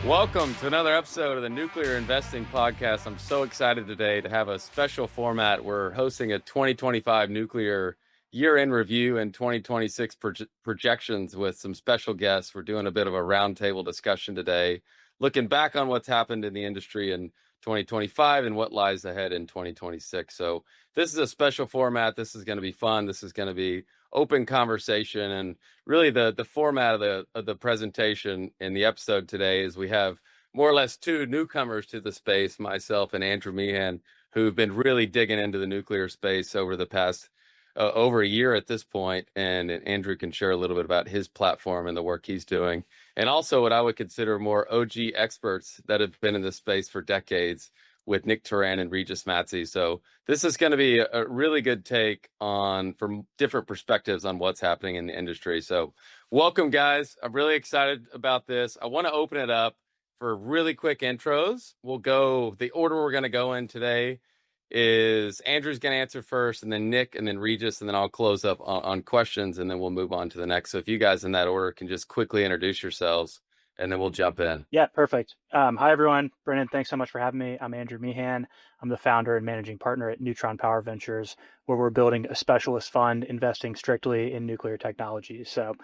Welcome to another episode of the Nuclear Investing Podcast. I'm so excited today to have a special format. We're hosting a 2025 nuclear year-end review and 2026 projections with some special guests. We're doing a bit of a roundtable discussion today, looking back on what's happened in the industry in 2025 and what lies ahead in 2026. So this is a special format. This is going to be fun. This is going to be open conversation, and really the format of the presentation in the episode today is we have more or less two newcomers to the space, myself and Andrew Meehan, who've been really digging into the nuclear space over the past over a year at this point, and Andrew can share a little bit about his platform and the work he's doing, and also what I would consider more OG experts that have been in this space for decades with Nick Touran and Regis Matzie. So this is going to be a really good take on from different perspectives on what's happening in the industry. So welcome, guys. I'm really excited about this. I want to open it up for really quick intros. We'll go, the order we're going to go in today is Andrew's going to answer first, and then Nick, and then Regis, and then I'll close up on questions, and then we'll move on to the next. So if you guys in that order can just quickly introduce yourselves, and then we'll jump in. Yeah, perfect. Hi, everyone. Brennan, thanks so much for having me. I'm Andrew Meehan. I'm the founder and managing partner at Neutron Power Ventures, where we're building a specialist fund investing strictly in nuclear technologies. So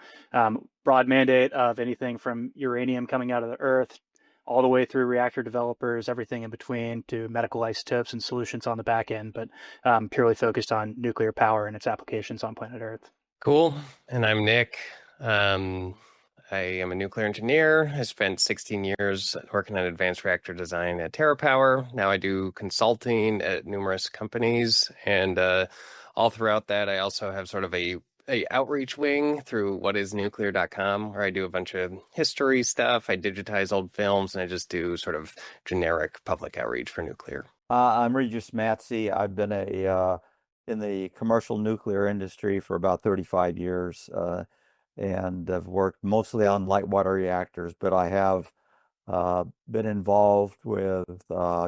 broad mandate of anything from uranium coming out of the earth all the way through reactor developers, everything in between, to medical isotopes and solutions on the back end, but purely focused on nuclear power and its applications on planet Earth. Cool. And I'm Nick. I am a nuclear engineer. I spent 16 years working on advanced reactor design at TerraPower. Now I do consulting at numerous companies. And all throughout that, I also have sort of a outreach wing through whatisnuclear.com, where I do a bunch of history stuff. I digitize old films, and I just do sort of generic public outreach for nuclear. I'm Regis Matzie. I've been in the commercial nuclear industry for about 35 years. And I've worked mostly on light water reactors, but I have been involved with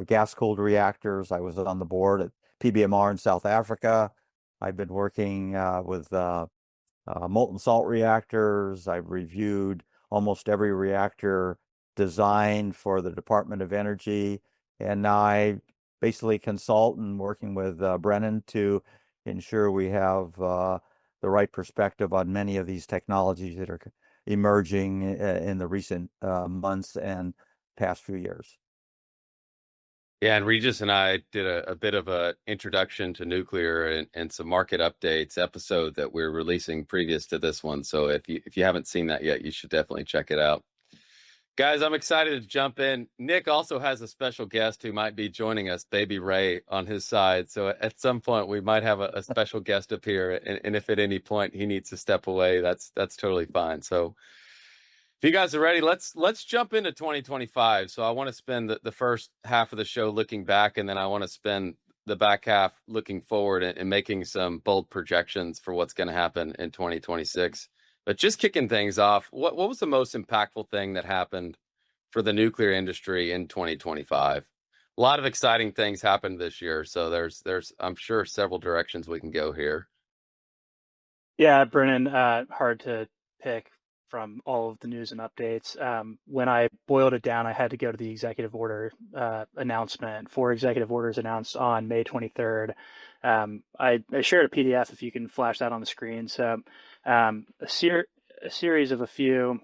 gas-cooled reactors. I was on the board at PBMR in South Africa. I've been working with molten salt reactors. I've reviewed almost every reactor design for the Department of Energy, and now I basically consult and working with Brennan to ensure we have the right perspective on many of these technologies that are emerging in the recent months and past few years. Yeah, and Regis and I did a bit of an introduction to nuclear and some market updates episode that we're releasing previous to this one. So if you haven't seen that yet, you should definitely check it out. Guys, I'm excited to jump in. Nick also has a special guest who might be joining us, Baby Ray, on his side. So at some point, we might have a special guest appear. And if at any point he needs to step away, that's totally fine. So if you guys are ready, let's jump into 2025. So I want to spend the first half of the show looking back, and then I want to spend the back half looking forward and making some bold projections for what's going to happen in 2026. But just kicking things off, what was the most impactful thing that happened for the nuclear industry in 2025? A lot of exciting things happened this year, so there's I'm sure several directions we can go here. Yeah, Brennan, hard to pick from all of the news and updates. When I boiled it down, I had to go to the executive order announcement. 4 executive orders announced on May 23rd. I shared a PDF if you can flash that on the screen. So a series of a few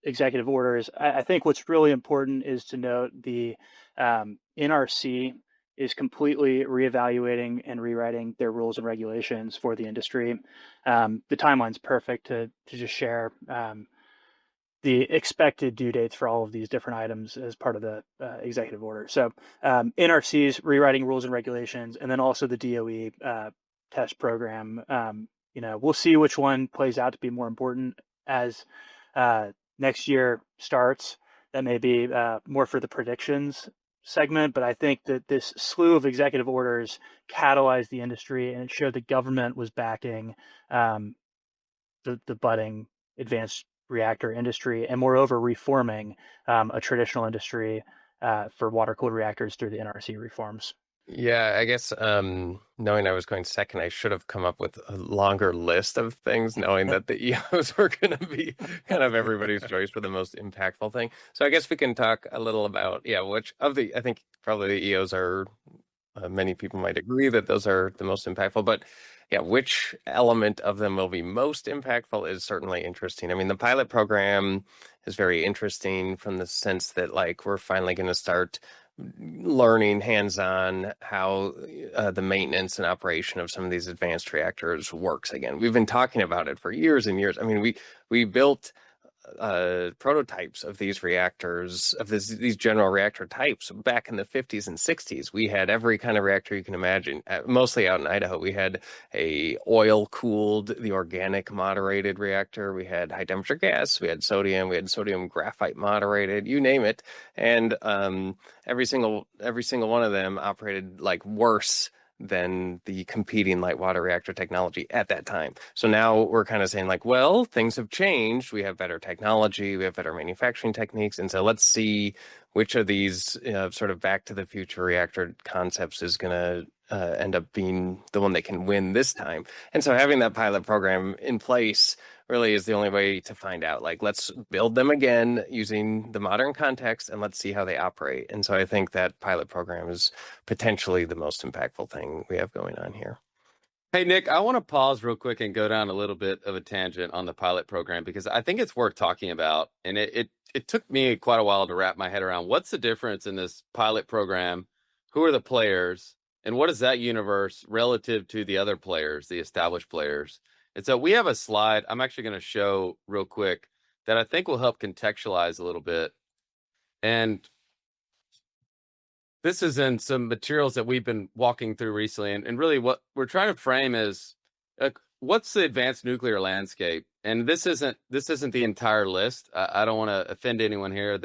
executive orders. I think what's really important is to note the NRC is completely reevaluating and rewriting their rules and regulations for the industry. The timeline's perfect to just share the expected due dates for all of these different items as part of the executive order. So NRC's rewriting rules and regulations, and then also the DOE test program. We'll see which one plays out to be more important as next year starts. That may be more for the predictions segment, but I think that this slew of executive orders catalyzed the industry, and it showed the government was backing the budding advanced reactor industry, and moreover reforming a traditional industry for water-cooled reactors through the NRC reforms. Yeah, I guess knowing I was going second, I should have come up with a longer list of things, knowing that the EOs were going to be kind of everybody's choice for the most impactful thing. So I guess we can talk a little about, yeah, which of the, I think probably the EOs are, many people might agree that those are the most impactful, but yeah, which element of them will be most impactful is certainly interesting. I mean, the pilot program is very interesting from the sense that like we're finally going to start learning hands-on how the maintenance and operation of some of these advanced reactors works again. We've been talking about it for years and years. I mean, we built prototypes of these reactors, of these general reactor types back in the 50s and 60s. We had every kind of reactor you can imagine, mostly out in Idaho. We had a oil-cooled, the organic moderated reactor. We had high temperature gas. We had sodium graphite moderated, you name it. And every single one of them operated like worse than the competing light water reactor technology at that time. So now we're kind of saying like, well, things have changed. We have better technology, we have better manufacturing techniques. And so let's see which of these sort of back to the future reactor concepts is going to end up being the one that can win this time. And so having that pilot program in place really is the only way to find out. Like, let's build them again using the modern context and let's see how they operate. And so I think that pilot program is potentially the most impactful thing we have going on here. Hey, Nick, I want to pause real quick and go down a little bit of a tangent on the pilot program because I think it's worth talking about. And it took me quite a while to wrap my head around what's the difference in this pilot program, who are the players, and what is that universe relative to the other players, the established players. And so we have a slide I'm actually going to show real quick that I think will help contextualize a little bit. And this is in some materials that we've been walking through recently. And really what we're trying to frame is what's the advanced nuclear landscape? And this isn't the entire list. I don't want to offend anyone here.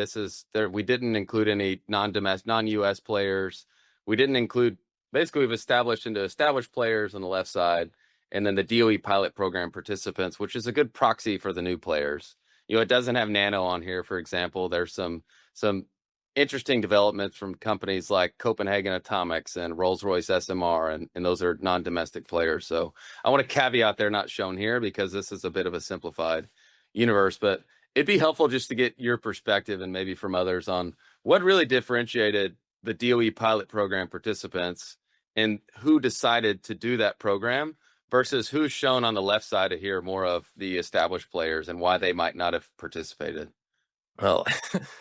We didn't include any non-US players. We didn't include, basically we've established players on the left side, and then the DOE pilot program participants, which is a good proxy for the new players. It doesn't have Nano on here, for example. There's some interesting developments from companies like Copenhagen Atomics and Rolls-Royce SMR, and those are non-domestic players. So I want to caveat they're not shown here because this is a bit of a simplified universe, but it'd be helpful just to get your perspective and maybe from others on what really differentiated the DOE pilot program participants and who decided to do that program versus who's shown on the left side of here, more of the established players and why they might not have participated. Well,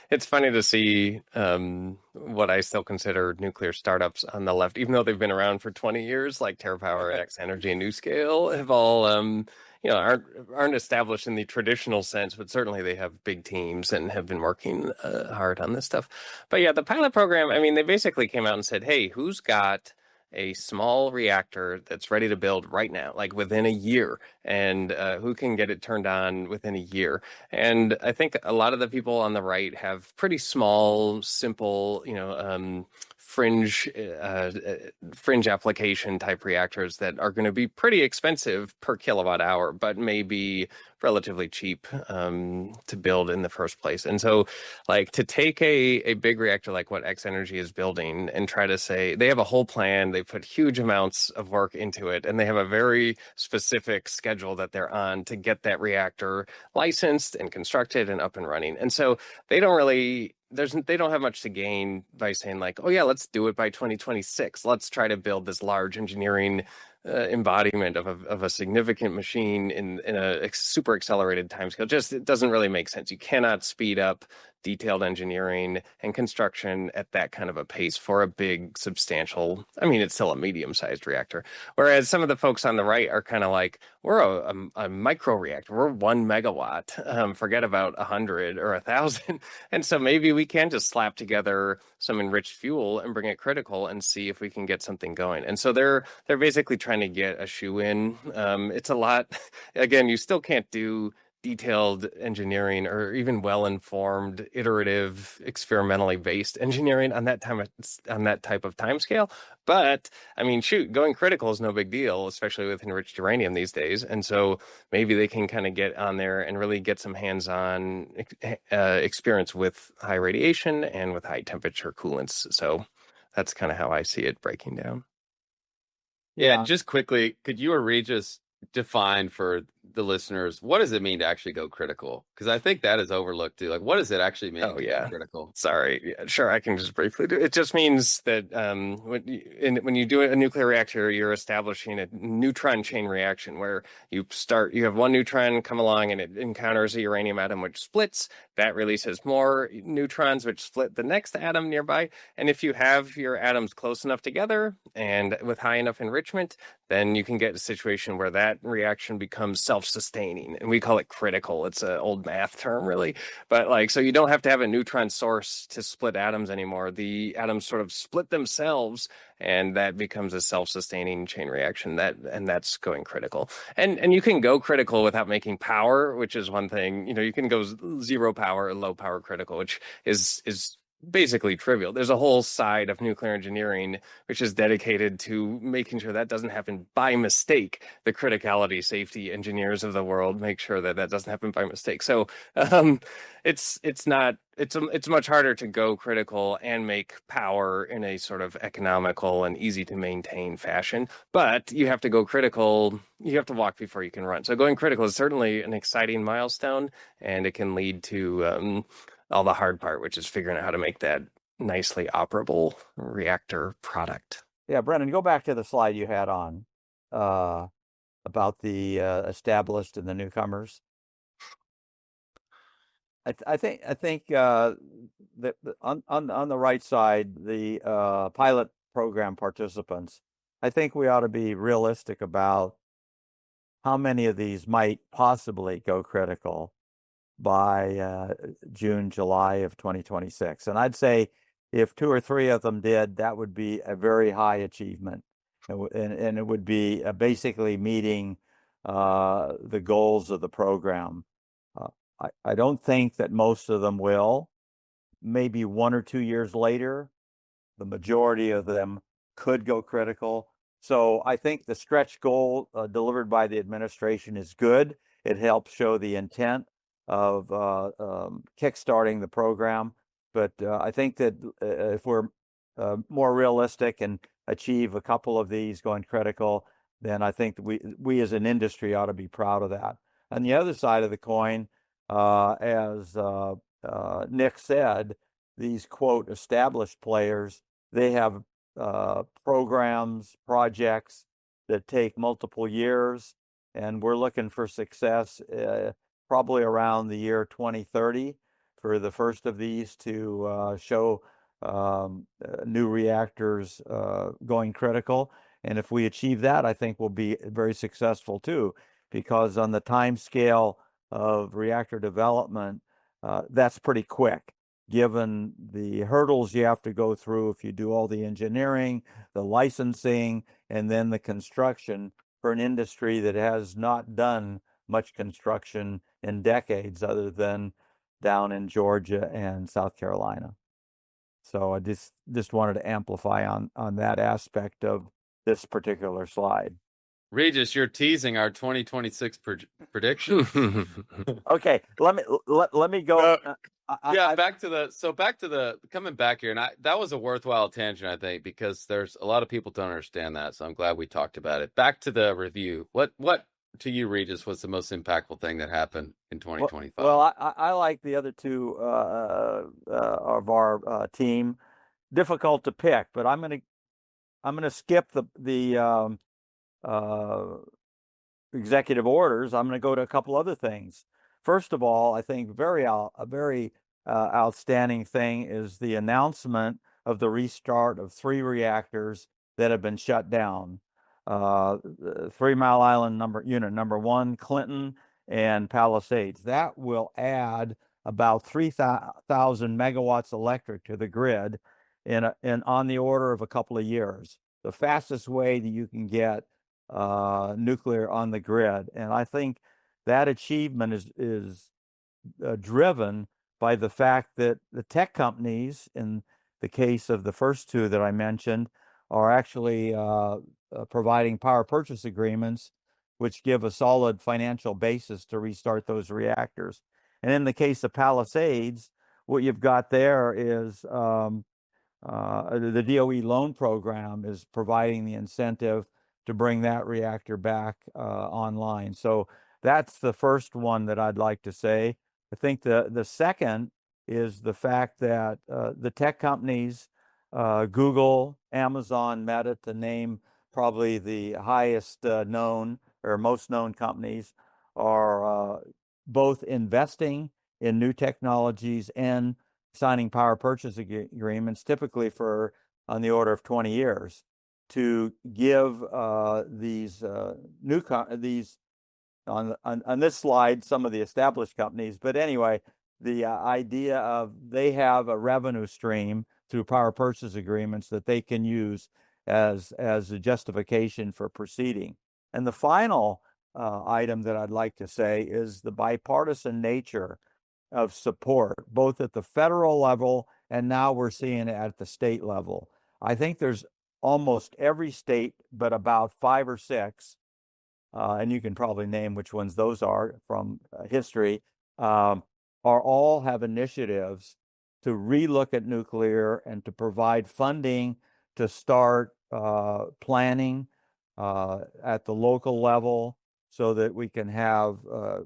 it's funny to see what I still consider nuclear startups on the left, even though they've been around for 20 years, like TerraPower, X Energy, and NuScale, have all aren't established in the traditional sense, but certainly they have big teams and have been working hard on this stuff. But yeah, the pilot program, I mean, they basically came out and said, hey, who's got a small reactor that's ready to build right now, like within a year, and who can get it turned on within a year? And I think a lot of the people on the right have pretty small, simple, fringe application type reactors that are going to be pretty expensive per kilowatt hour, but maybe relatively cheap to build in the first place. And so like to take a big reactor like what X Energy is building and try to say they have a whole plan, they put huge amounts of work into it, and they have a very specific schedule that they're on to get that reactor licensed and constructed and up and running. And so they don't have much to gain by saying like, oh yeah, let's do it by 2026. Let's try to build this large engineering embodiment of a significant machine in a super accelerated timescale. Just it doesn't really make sense. You cannot speed up detailed engineering and construction at that kind of a pace for a big, substantial, I mean, it's still a medium-sized reactor. Whereas some of the folks on the right are kind of like, we're a micro reactor. We're 1 megawatt. Forget about 100 or 1,000. And so maybe we can just slap together some enriched fuel and bring it critical and see if we can get something going. And so they're basically trying to get a shoe in. It's a lot. Again, you still can't do detailed engineering or even well-informed, iterative, experimentally based engineering on that type of time scale. But I mean, shoot, going critical is no big deal, especially with enriched uranium these days. And so maybe they can kind of get on there and really get some hands-on experience with high radiation and with high temperature coolants. So That's kind of how I see it breaking down. Yeah, and just quickly, could you or Regis define for the listeners what does it mean to actually go critical? Because I think that is overlooked too. Like, what does it actually mean to go critical? Sorry. Yeah, sure, I can just briefly do it. It just means that when you do a nuclear reactor, you're establishing a neutron chain reaction where you have one neutron come along and it encounters a uranium atom which splits. That releases more neutrons which split the next atom nearby. And if you have your atoms close enough together and with high enough enrichment, then you can get a situation where that reaction becomes self-sustaining. And we call it critical. It's an old math term, really. But so you don't have to have a neutron source to split atoms anymore. The atoms sort of split themselves, and that becomes a self-sustaining chain reaction. That's going critical. And you can go critical without making power, which is one thing. You can go zero power or low power critical, which is basically trivial. There's a whole side of nuclear engineering which is dedicated to making sure that doesn't happen by mistake. The criticality safety engineers of the world make sure that doesn't happen by mistake. So it's much harder to go critical and make power in a sort of economical and easy to maintain fashion. But you have to go critical. You have to walk before you can run. So going critical is certainly an exciting milestone, and it can lead to all the hard part, which is figuring out how to make that nicely operable reactor product. Yeah, Brennan, go back to the slide you had on about the established and the newcomers. I think that on the right side, the pilot program participants, I think we ought to be realistic about how many of these might possibly go critical by June, July of 2026. And I'd say if 2 or 3 of them did, that would be a very high achievement. And it would be basically meeting the goals of the program. I don't think that most of them will. Maybe 1 or 2 years later, the majority of them could go critical. So I think the stretch goal delivered by the administration is good. It helps show the intent of kickstarting the program. But I think that if we're more realistic and achieve a couple of these going critical, then I think that we as an industry ought to be proud of that. On the other side of the coin, as Nick said, these quote established players, they have programs, projects that take multiple years, and we're looking for success probably around the year 2030 for the first of these to show new reactors going critical. And if we achieve that, I think we'll be very successful too, because on the time scale of reactor development, that's pretty quick, given the hurdles you have to go through if you do all the engineering, the licensing, and then the construction for an industry that has not done much construction in decades other than down in Georgia and South Carolina. So I just wanted to amplify on that aspect of this particular slide. Regis, you're teasing our 2026 prediction. Okay, let me go. Back to the coming back here, and that was a worthwhile tangent, I think, because there's a lot of people don't understand that. So I'm glad we talked about it. Back to the review. What to you, Regis, was the most impactful thing that happened in 2025? Well, I like the other two of our team. Difficult to pick, but I'm gonna skip the executive orders. I'm going to go to a couple other things. First of all, I think a very outstanding thing is the announcement of the restart of 3 reactors that have been shut down. 3 Mile Island unit number 1, Clinton, and Palisades. That will add about 3,000 megawatts electric to the grid in on the order of a couple of years. The fastest way that you can get nuclear on the grid. And I think that achievement is driven by the fact that the tech companies, in the case of the first 2 that I mentioned, are actually providing power purchase agreements, which give a solid financial basis to restart those reactors. And in the case of Palisades, what you've got there is the DOE loan program is providing the incentive to bring that reactor back online. So that's the first one that I'd like to say. I think the second is the fact that the tech companies, Google, Amazon, Meta, to name probably the highest known or most known companies, are both investing in new technologies and signing power purchase agreements, typically for on the order of 20 years, to give these on this slide some of the established companies. But anyway, the idea of they have a revenue stream through power purchase agreements that they can use as a justification for proceeding. And the final item that I'd like to say is the bipartisan nature of support, both at the federal level and now we're seeing it at the state level. I think there's almost every state but about 5 or 6, and you can probably name which ones those are from history, are all have initiatives to relook at nuclear and to provide funding to start planning at the local level, so that we can have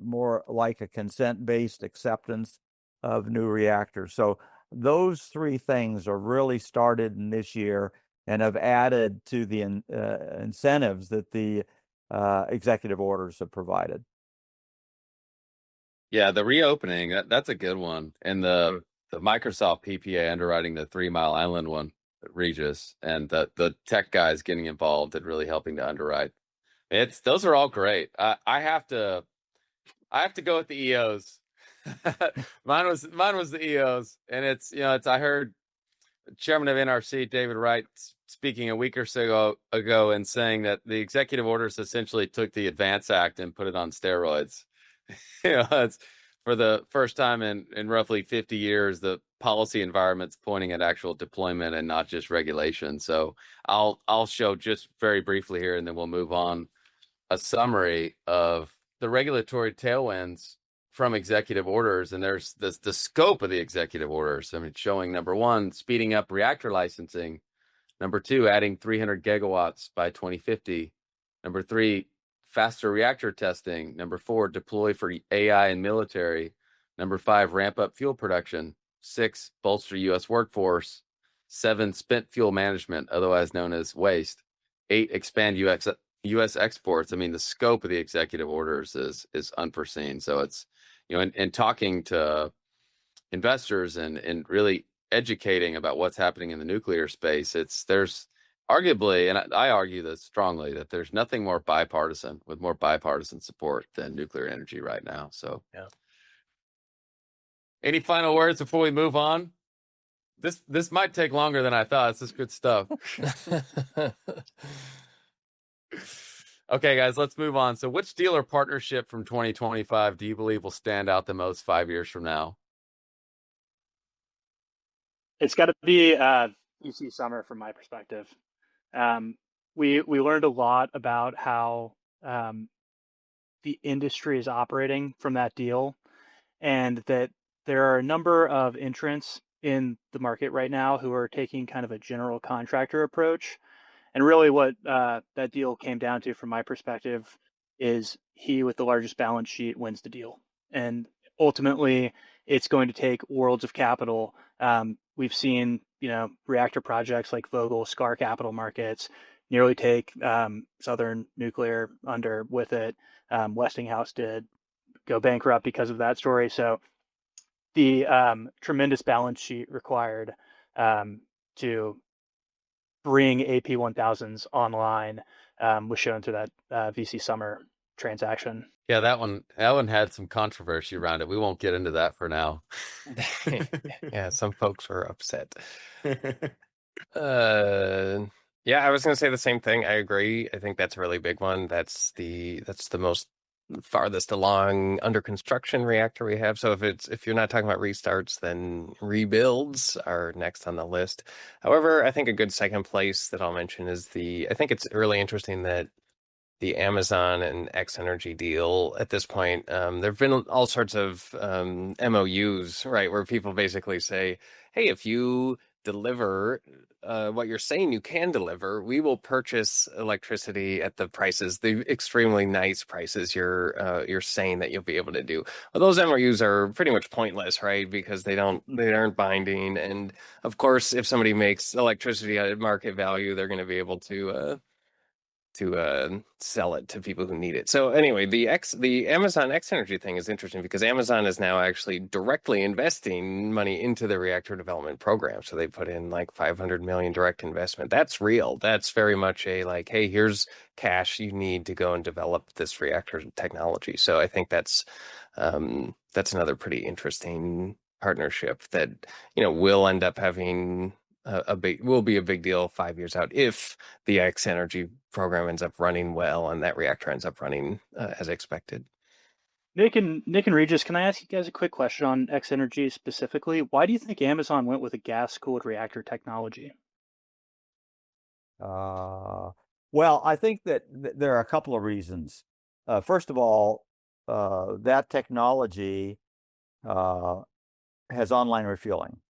more like a consent-based acceptance of new reactors. So those 3 things are really started in this year and have added to the incentives that the executive orders have provided. Yeah, the reopening, that's a good one. And the Microsoft PPA underwriting the 3 Mile Island one, Regis, and the tech guys getting involved and really helping to underwrite. Those are all great. I have to go with the EOs. mine was the EOs, and I heard Chairman of NRC David Wright speaking a week or so ago and saying that the executive orders essentially took the Advance Act and put it on steroids. It's for the first time in roughly 50 years, the policy environment's pointing at actual deployment and not just regulation. So I'll show just very briefly here, and then we'll move on, a summary of the regulatory tailwinds from executive orders. And there's the scope of the executive orders. I mean, showing number 1, speeding up reactor licensing. Number 2, adding 300 gigawatts by 2050. Number 3, faster reactor testing. Number 4, deploy for AI and military. Number 5, ramp up fuel production. 6, bolster U.S. workforce. 7, spent fuel management, otherwise known as waste. 8, expand U.S. exports. I mean, the scope of the executive orders is unforeseen. So it's, in talking to investors and really educating about what's happening in the nuclear space, there's arguably, and I argue this strongly, that there's nothing more bipartisan with more bipartisan support than nuclear energy right now. So, yeah. Any final words before we move on? This might take longer than I thought. This is good stuff. Okay, guys, let's move on. So which deal or partnership from 2025 do you believe will stand out the most 5 years from now? It's got to be UC Summer from my perspective. We learned a lot about how the industry is operating from that deal, and that there are a number of entrants in the market right now who are taking kind of a general contractor approach. And really what that deal came down to, from my perspective, is he with the largest balance sheet wins the deal. And ultimately, it's going to take worlds of capital. We've seen, reactor projects like Vogtle, scar capital markets, nearly take Southern Nuclear under with it. Westinghouse did go bankrupt because of that story. So the tremendous balance sheet required to bring AP1000s online was shown through that VC Summer transaction. Yeah, that one had some controversy around it. We won't get into that for now. Yeah, some folks were upset. Yeah, I was going to say the same thing. I agree. I think that's a really big one. That's the most farthest along under construction reactor we have. So if you're not talking about restarts, then rebuilds are next on the list. However, I think a good second place that I'll mention is I think it's really interesting that the Amazon and X Energy deal at this point, there have been all sorts of MOUs, right, where people basically say, hey, if you deliver what you're saying you can deliver, we will purchase electricity at the prices, the extremely nice prices you're saying that you'll be able to do. Well, those MOUs are pretty much pointless, right? Because they aren't binding. And of course, if somebody makes electricity at market value, they're going to be able to sell it to people who need it. So anyway, the Amazon X Energy thing is interesting because Amazon is now actually directly investing money into the reactor development program. So they put in like 500 million direct investment. That's real. That's very much a like, hey, here's cash you need to go and develop this reactor technology. So I think that's another pretty interesting partnership that will end up having will be a big deal 5 years out if the X Energy program ends up running well and that reactor ends up running as expected. Nick and Regis, can I ask you guys a quick question on X Energy specifically? Why do you think Amazon went with a gas-cooled reactor technology? Well, I think that there are a couple of reasons. First of all, that technology has online refueling.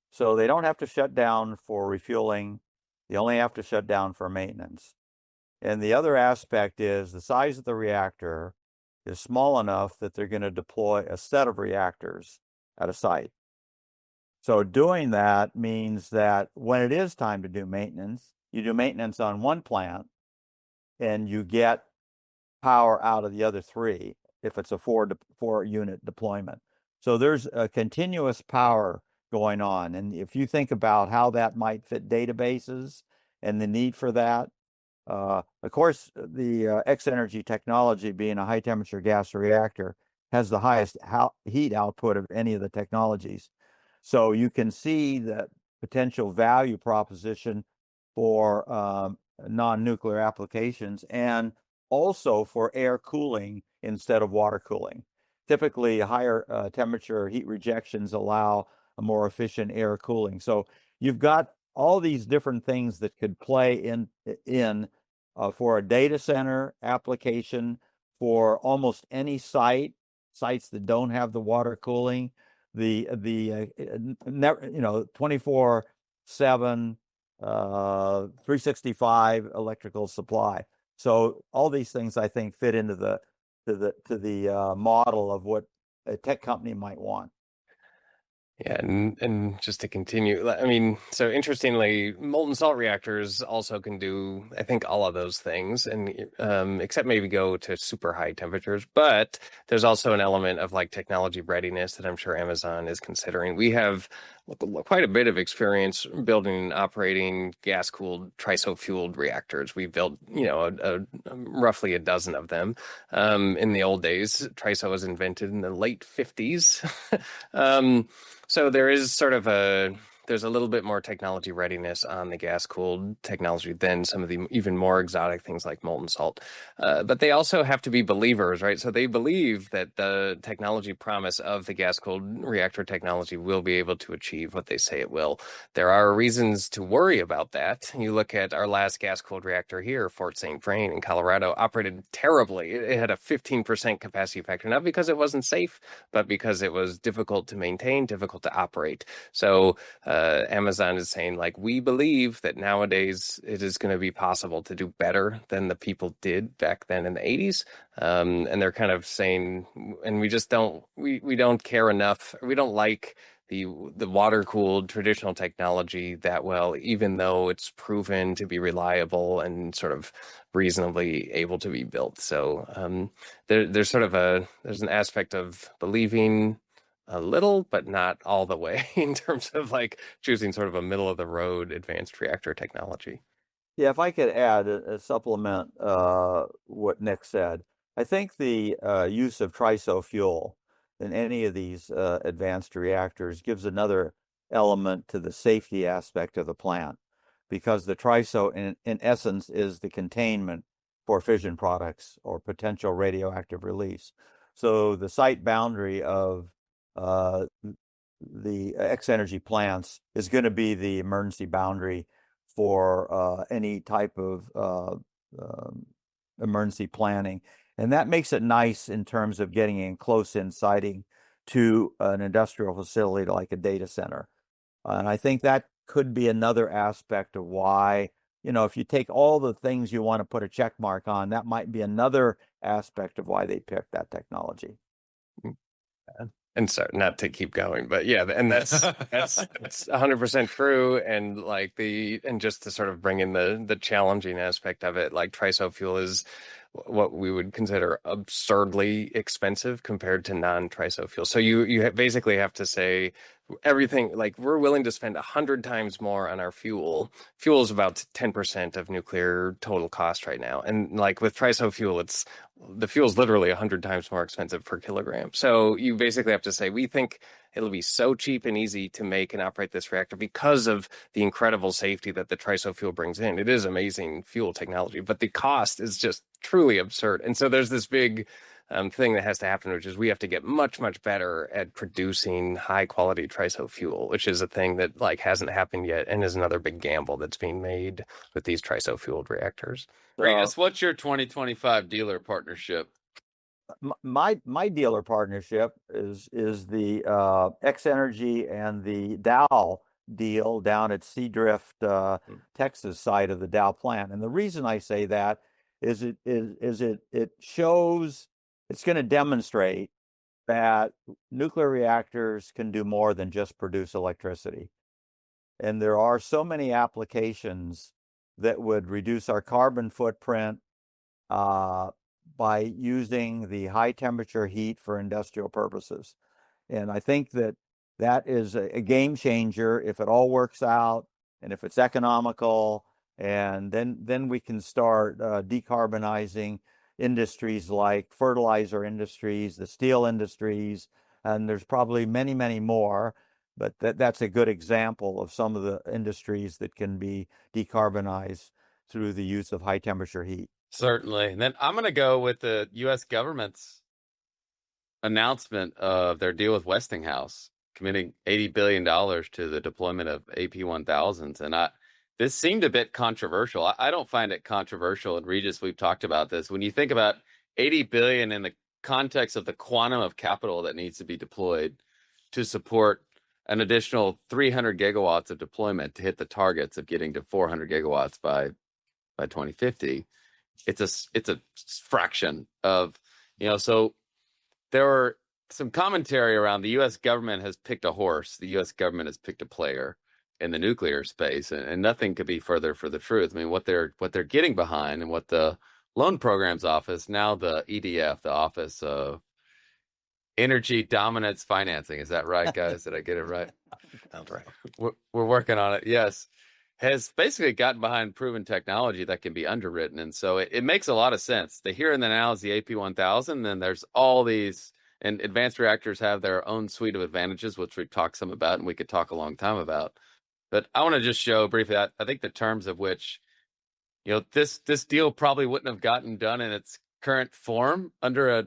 So they don't have to shut down for refueling. They only have to shut down for maintenance. And the other aspect is the size of the reactor is small enough that they're going to deploy a set of reactors at a site. So doing that means that when it is time to do maintenance, you do maintenance on one plant and you get power out of the other three if it's a four unit deployment. So there's a continuous power going on. And if you think about how that might fit databases and the need for that, of course, the X Energy technology, being a high temperature gas reactor, has the highest heat output of any of the technologies. So you can see the potential value proposition for non-nuclear applications and also for air cooling instead of water cooling. Typically, higher temperature heat rejections allow a more efficient air cooling. So you've got all these different things that could play in for a data center application, for almost any sites that don't have the water cooling, the 24/7 365 electrical supply. So all these things I think fit into the model of what a tech company might want. Yeah, and just to continue, I mean, so interestingly, molten salt reactors also can do, I think, all of those things, and except maybe go to super high temperatures. But there's also an element of like technology readiness that I'm sure Amazon is considering. We have quite a bit of experience building and operating gas-cooled TRISO-fueled reactors. We built, roughly a dozen of them. In the old days, TRISO was invented in the late 50s. So there is there's a little bit more technology readiness on the gas-cooled technology than some of the even more exotic things like molten salt. But they also have to be believers, right? So they believe that the technology promise of the gas-cooled reactor technology will be able to achieve what they say it will. There are reasons to worry about that. You look at our last gas-cooled reactor here, Fort St. Vrain in Colorado, operated terribly. It had a 15% capacity factor, not because it wasn't safe, but because it was difficult to maintain, difficult to operate. So Amazon is saying, like, we believe that nowadays it is going to be possible to do better than the people did back then in the 80s. And they're kind of saying, and we just don't care enough. We don't like the water-cooled traditional technology that well, even though it's proven to be reliable and sort of reasonably able to be built. So there's an aspect of believing a little, but not all the way in terms of like choosing sort of a middle of the road advanced reactor technology. Yeah, if I could add a supplement what Nick said, I think the use of TRISO fuel in any of these advanced reactors gives another element to the safety aspect of the plant, because the TRISO in essence is the containment for fission products or potential radioactive release. So the site boundary of the X Energy plants is going to be the emergency boundary for any type of emergency planning. And that makes it nice in terms of getting in close in siting to an industrial facility like a data center. And I think that could be another aspect of why, if you take all the things you want to put a check mark on, that might be another aspect of why they picked that technology. And so, not to keep going, but yeah, and that's 100% true. And and just to sort of bring in the challenging aspect of it, like TRISO fuel is what we would consider absurdly expensive compared to non-TRISO fuel. So you basically have to say everything, like we're willing to spend 100 times more on our fuel. Fuel is about 10% of nuclear total cost right now. And like with TRISO fuel, the fuel is literally 100 times more expensive per kilogram. So you basically have to say, we think it'll be so cheap and easy to make and operate this reactor because of the incredible safety that the TRISO fuel brings in. It is amazing fuel technology, but the cost is just truly absurd. And so there's this big thing that has to happen, which is we have to get much, much better at producing high quality TRISO fuel, which is a thing that hasn't happened yet and is another big gamble that's being made with these TRISO fueled reactors. Regis, what's your 2025 dealer partnership? My dealer partnership is the X Energy and the Dow deal down at Seadrift, Texas side of the Dow plant. And the reason I say that is it shows, it's going to demonstrate that nuclear reactors can do more than just produce electricity. And there are so many applications that would reduce our carbon footprint by using the high temperature heat for industrial purposes. And I think that is a game changer if it all works out and if it's economical, and then we can start decarbonizing industries like fertilizer industries, the steel industries, and there's probably many, many more. But that's a good example of some of the industries that can be decarbonized through the use of high temperature heat. Certainly. And then I'm going to go with the U.S. government's announcement of their deal with Westinghouse, committing $80 billion to the deployment of AP1000s. And this seemed a bit controversial. I don't find it controversial. And Regis, we've talked about this. When you think about $80 billion in the context of the quantum of capital that needs to be deployed to support an additional 300 gigawatts of deployment to hit the targets of getting to 400 gigawatts by 2050, it's a fraction of, so there were some commentary around the U.S. government has picked a horse. The U.S. government has picked a player in the nuclear space, and nothing could be further for the truth. I mean, what they're getting behind, and what the Loan Programs Office, now the EDF, the Office of Energy Dominance Financing. Is that right, guys? Did I get it right? Sounds right. We're working on it. Yes. Has basically gotten behind proven technology that can be underwritten. And so it makes a lot of sense. The here and the now is the AP1000. Then there's all these, and advanced reactors have their own suite of advantages, which we've talked some about and we could talk a long time about. But I want to just show briefly, I think the terms of which, this deal probably wouldn't have gotten done in its current form under a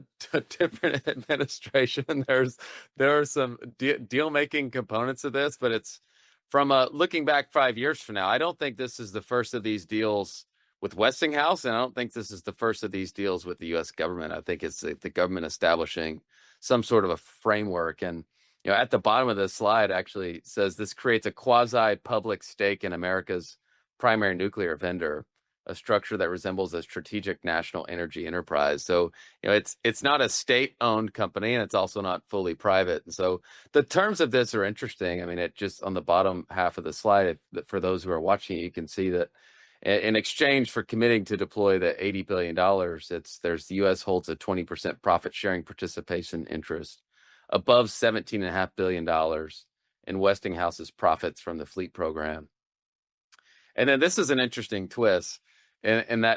different administration. There are some deal-making components of this, but it's from looking back 5 years from now. I don't think this is the first of these deals with Westinghouse, and I don't think this is the first of these deals with the U.S. government. I think it's the government establishing some sort of a framework. And at the bottom of this slide actually says this creates a quasi-public stake in America's primary nuclear vendor, a structure that resembles a strategic national energy enterprise. So, it's not a state-owned company, and it's also not fully private. And so the terms of this are interesting. I mean, it just on the bottom half of the slide, for those who are watching, you can see that in exchange for committing to deploy the $80 billion, the U.S. holds a 20% profit sharing participation interest above $17.5 billion in Westinghouse's profits from the fleet program. And then this is an interesting twist. And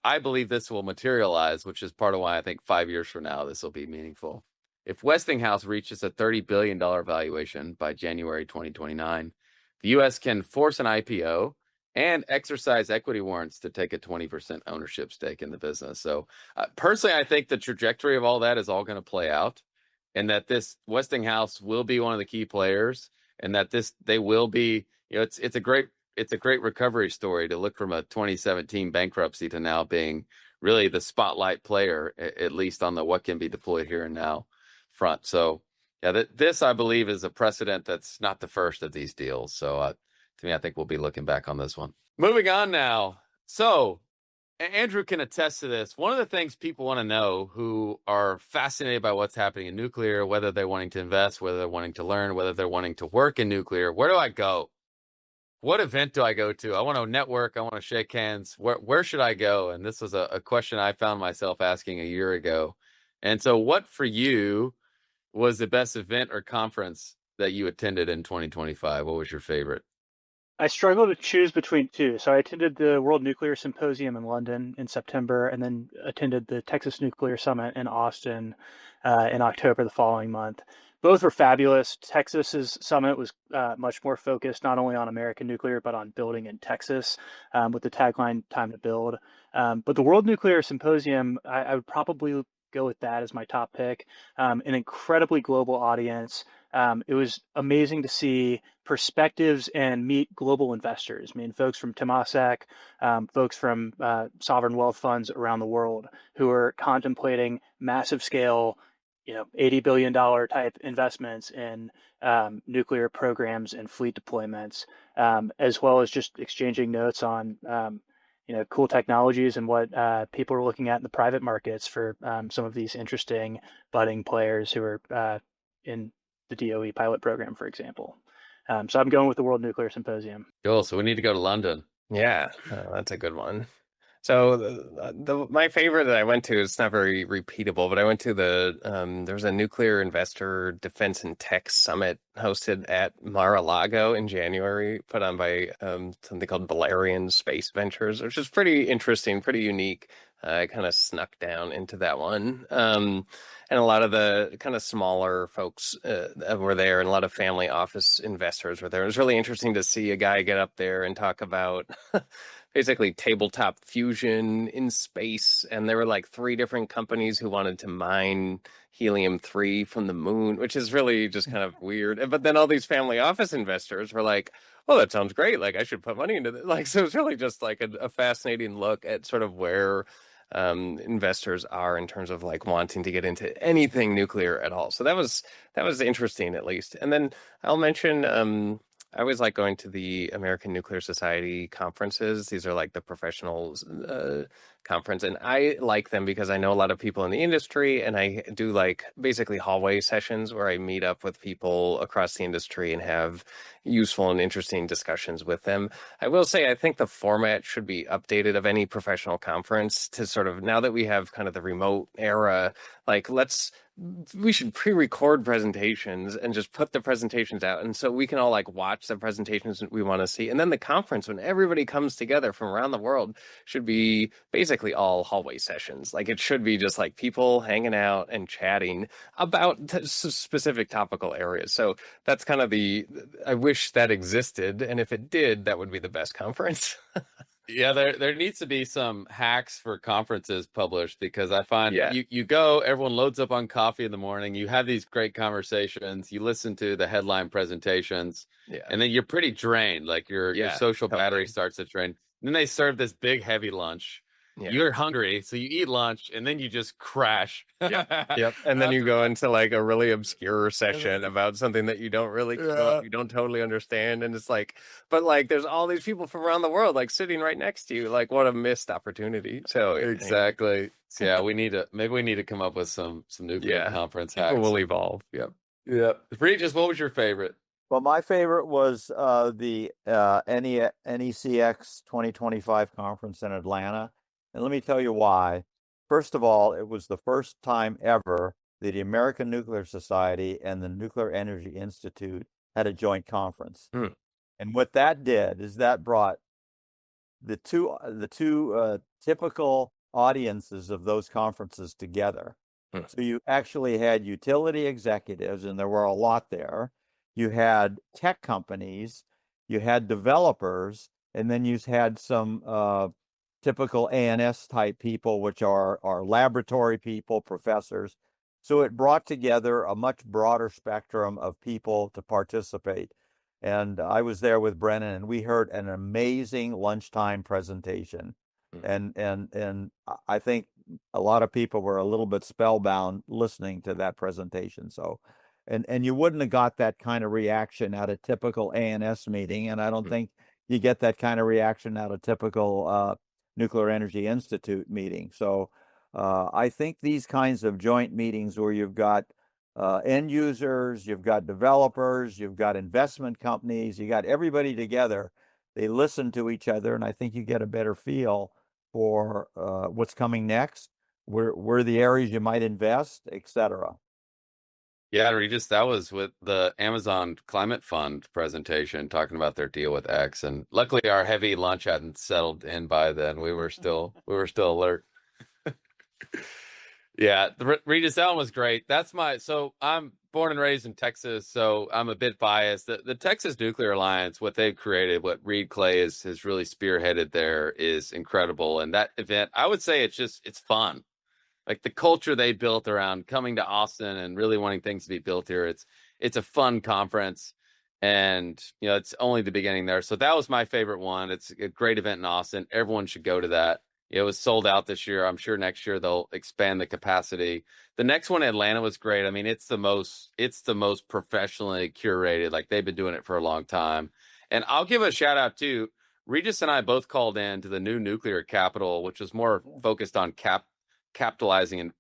I believe this will materialize, which is part of why I think 5 years from now this will be meaningful. If Westinghouse reaches a $30 billion valuation by January 2029, the U.S. can force an IPO and exercise equity warrants to take a 20% ownership stake in the business. So personally, I think the trajectory of all that is all going to play out, and that this Westinghouse will be one of the key players, and that they will be, it's a great recovery story to look from a 2017 bankruptcy to now being really the spotlight player, at least on the what can be deployed here and now front. So yeah, this I believe is a precedent that's not the first of these deals. So to me. I think we'll be looking back on this one. Moving on now. So Andrew can attest to this. One of the things people want to know who are fascinated by what's happening in nuclear, whether they're wanting to invest, whether they're wanting to learn, whether they're wanting to work in nuclear, where do I go? What event do I go to? I want to network. I want to shake hands. Where should I go? And this was a question I found myself asking a year ago. And so what for you was the best event or conference that you attended in 2025? What was your favorite? I struggle to choose between two. So I attended the World Nuclear Symposium in London in September, and then attended the Texas Nuclear Summit in Austin in October the following month. Both were fabulous. Texas's summit was much more focused not only on American nuclear, but on building in Texas with the tagline "Time to Build." But the World Nuclear Symposium, I would probably go with that as my top pick. An incredibly global audience. It was amazing to see perspectives and meet global investors. I mean, folks from Temasek, folks from sovereign wealth funds around the world who are contemplating massive scale, $80 billion type investments in nuclear programs and fleet deployments, as well as just exchanging notes on cool technologies and what people are looking at in the private markets for some of these interesting budding players who are in the DOE pilot program, for example. So I'm going with the World Nuclear Symposium. Cool. So we need to go to London. Yeah, that's a good one. So my favorite that I went to, it's not very repeatable, but I went to there's a nuclear investor defense and tech summit hosted at Mar-a-Lago in January, put on by something called Valerian Space Ventures, which is pretty interesting, pretty unique. I kind of snuck down into that one. And a lot of the kind of smaller folks were there, and a lot of family office investors were there. It was really interesting to see a guy get up there and talk about basically tabletop fusion in space. And there were like 3 different companies who wanted to mine helium-3 from the moon, which is really just kind of weird. But then all these family office investors were like, oh, that sounds great. Like, I should put money into this. Like, so it's really just like a fascinating look at sort of where investors are in terms of like wanting to get into anything nuclear at all. So that was interesting, at least. And then I'll mention I always like going to the American Nuclear Society conferences. These are like the professionals conference, and I like them because I know a lot of people in the industry, and I do like basically hallway sessions where I meet up with people across the industry and have useful and interesting discussions with them. I will say I think the format should be updated of any professional conference to sort of, now that we have kind of the remote era, like we should pre-record presentations and just put the presentations out, and so we can all like watch the presentations that we want to see. And then the conference, when everybody comes together from around the world, should be basically all hallway sessions. Like, it should be just like people hanging out and chatting about specific topical areas. So that's kind of I wish that existed, and if it did, that would be the best conference. Yeah, there needs to be some hacks for conferences published, because I find you go, everyone loads up on coffee in the morning, you have these great conversations, you listen to the headline presentations, and then you're pretty drained, like your social battery starts to drain. And then they serve this big heavy lunch. You're hungry, so you eat lunch, and then you just crash. Yep. And then you go into like a really obscure session about something that you don't really you don't totally understand, and it's like, but like there's all these people from around the world like sitting right next to you. Like, what a missed opportunity. So exactly. So yeah, maybe we need to come up with some nuclear conference hacks. Will evolve. Yep. Regis, what was your favorite? Well, my favorite was the NECX 2025 conference in Atlanta. And let me tell you why. First of all, it was the first time ever that the American Nuclear Society and the Nuclear Energy Institute had a joint conference. And what that did is that brought the two typical audiences of those conferences together. So you actually had utility executives, and there were a lot there. You had tech companies, you had developers, and then you had some typical ANS type people, which are laboratory people, professors. So it brought together a much broader spectrum of people to participate. And I was there with Brennan, and we heard an amazing lunchtime presentation. And I think a lot of people were a little bit spellbound listening to that presentation. So and you wouldn't have got that kind of reaction at a typical ANS meeting, and I don't think you get that kind of reaction at a typical Nuclear Energy Institute meeting. So I think these kinds of joint meetings where you've got end users, you've got developers, you've got investment companies, you got everybody together, they listen to each other, and I think you get a better feel for what's coming next, where the areas you might invest, etc. Yeah, Regis, that was with the Amazon Climate Fund presentation talking about their deal with X. And luckily our heavy lunch hadn't settled in by then. We were still alert. Yeah, Regis, that one was great. So I'm born and raised in Texas, so I'm a bit biased. The Texas Nuclear Alliance, what they've created, what Reed Clay has really spearheaded there is incredible. And that event, I would say it's fun. Like the culture they built around coming to Austin and really wanting things to be built here. It's a fun conference, and it's only the beginning there. So that was my favorite one. It's a great event in Austin. Everyone should go to that. It was sold out this year. I'm sure next year they'll expand the capacity. The next one in Atlanta was great. I mean, it's the most professionally curated. Like they've been doing it for a long time. And I'll give a shout out too. Regis and I both called in to the new nuclear capital, which was more focused on financing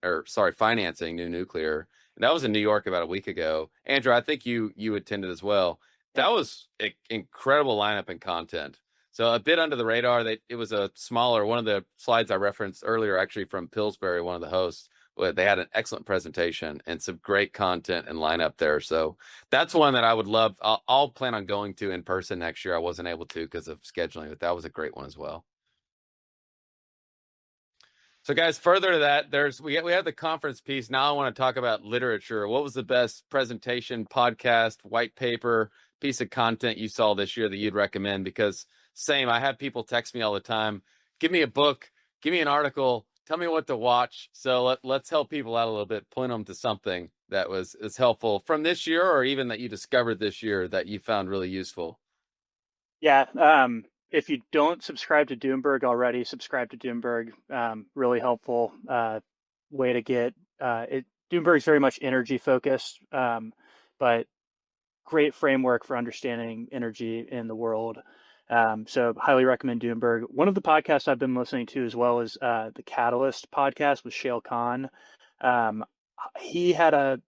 new nuclear. And that was in New York about a week ago. Andrew, I think you attended as well. That was an incredible lineup and content. So a bit under the radar. It was a smaller one of the slides I referenced earlier, actually from Pillsbury, one of the hosts. They had an excellent presentation and some great content and lineup there. So that's one that I would love. I'll plan on going to in person next year. I wasn't able to because of scheduling, but that was a great one as well. So, guys, further to that, we have the conference piece. Now I want to talk about literature. What was the best presentation, podcast, white paper, piece of content you saw this year that you'd recommend? Because I have people text me all the time. Give me a book. Give me an article. Tell me what to watch. So let's help people out a little bit. Point them to something that was helpful from this year, or even that you discovered this year that you found really useful. Yeah. If you don't subscribe to Doomberg already, subscribe to Doomberg. Really helpful way to get it. Doomberg's very much energy focused, but great framework for understanding energy in the world. So highly recommend Doomberg. One of the podcasts I've been listening to as well is the Catalyst podcast with Shale Khan. He had a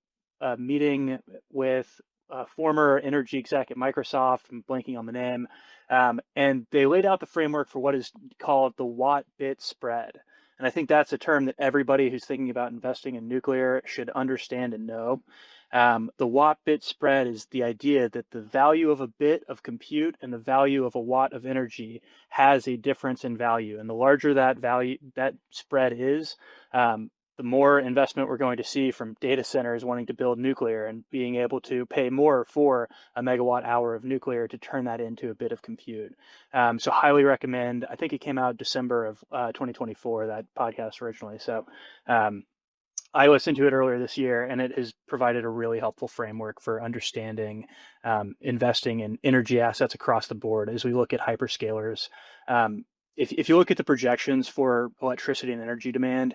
meeting with a former energy exec at Microsoft. I'm blanking on the name. And they laid out the framework for what is called the watt-bit spread. And I think that's a term that everybody who's thinking about investing in nuclear should understand and know. The watt-bit spread is the idea that the value of a bit of compute and the value of a watt of energy has a difference in value. And the larger that spread is, the more investment we're going to see from data centers wanting to build nuclear and being able to pay more for a megawatt hour of nuclear to turn that into a bit of compute. So highly recommend. I think it came out December of 2024, that podcast originally. So I listened to it earlier this year, and it has provided a really helpful framework for understanding investing in energy assets across the board as we look at hyperscalers. If you look at the projections for electricity and energy demand,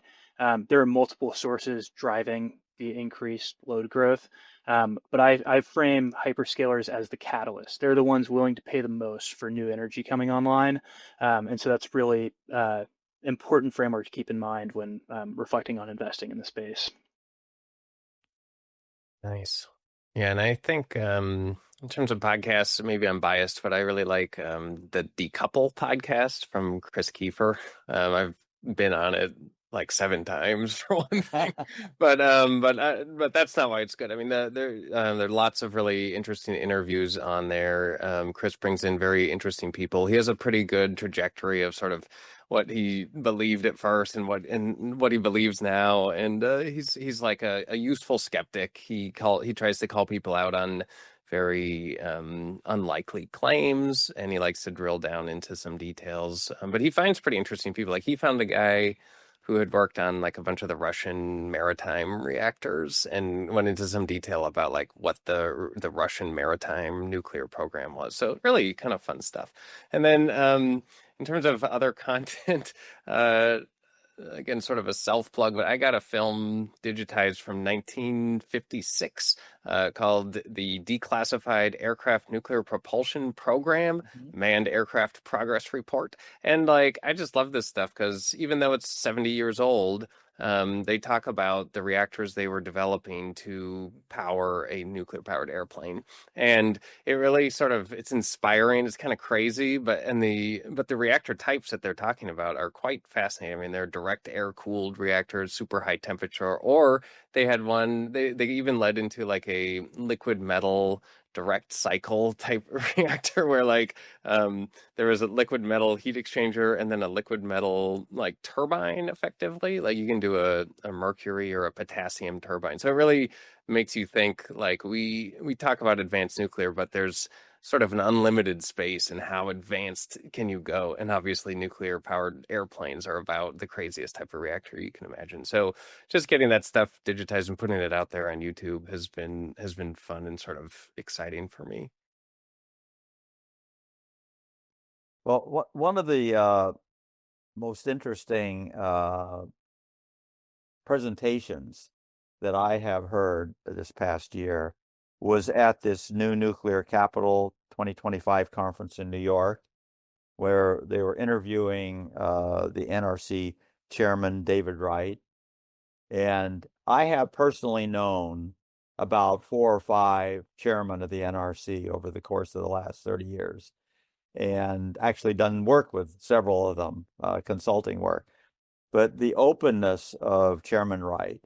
there are multiple sources driving the increased load growth. But I frame hyperscalers as the catalyst. They're the ones willing to pay the most for new energy coming online. And so that's really important framework to keep in mind when reflecting on investing in the space. Nice. Yeah, and I think in terms of podcasts, maybe I'm biased, but I really like the Decouple podcast from Chris Kiefer. I've been on it like 7 times for one thing, but that's not why it's good. I mean, there are lots of really interesting interviews on there. Chris brings in very interesting people. He has a pretty good trajectory of sort of what he believed at first and what he believes now, and he's like a useful skeptic. He tries to call people out on very unlikely claims, and he likes to drill down into some details. But he finds pretty interesting people. Like he found a guy who had worked on like a bunch of the Russian maritime reactors and went into some detail about like what the Russian maritime nuclear program was. So really kind of fun stuff. And then in terms of other content, again, sort of a self plug, but I got a film digitized from 1956 called the Declassified Aircraft Nuclear Propulsion Program, Manned Aircraft Progress Report. And like, I just love this stuff because even though it's 70 years old, they talk about the reactors they were developing to power a nuclear-powered airplane, and it really it's inspiring. It's kind of crazy, but the reactor types that they're talking about are quite fascinating. I mean, they're direct air-cooled reactors, super high temperature, or they had one. They even led into like a liquid metal direct cycle type reactor where there was a liquid metal heat exchanger and then a liquid metal like turbine effectively. Like you can do a mercury or a potassium turbine. So it really makes you think like we talk about advanced nuclear, but there's sort of an unlimited space and how advanced can you go? And obviously nuclear powered airplanes are about the craziest type of reactor you can imagine. So just getting that stuff digitized and putting it out there on YouTube has been fun and sort of exciting for me. Well, one of the most interesting presentations that I have heard this past year was at this new Nuclear Capital 2025 conference in New York, where they were interviewing the NRC chairman, David Wright. And I have personally known about 4 or 5 chairmen of the NRC over the course of the last 30 years, and actually done work with several of them, consulting work. But the openness of Chairman Wright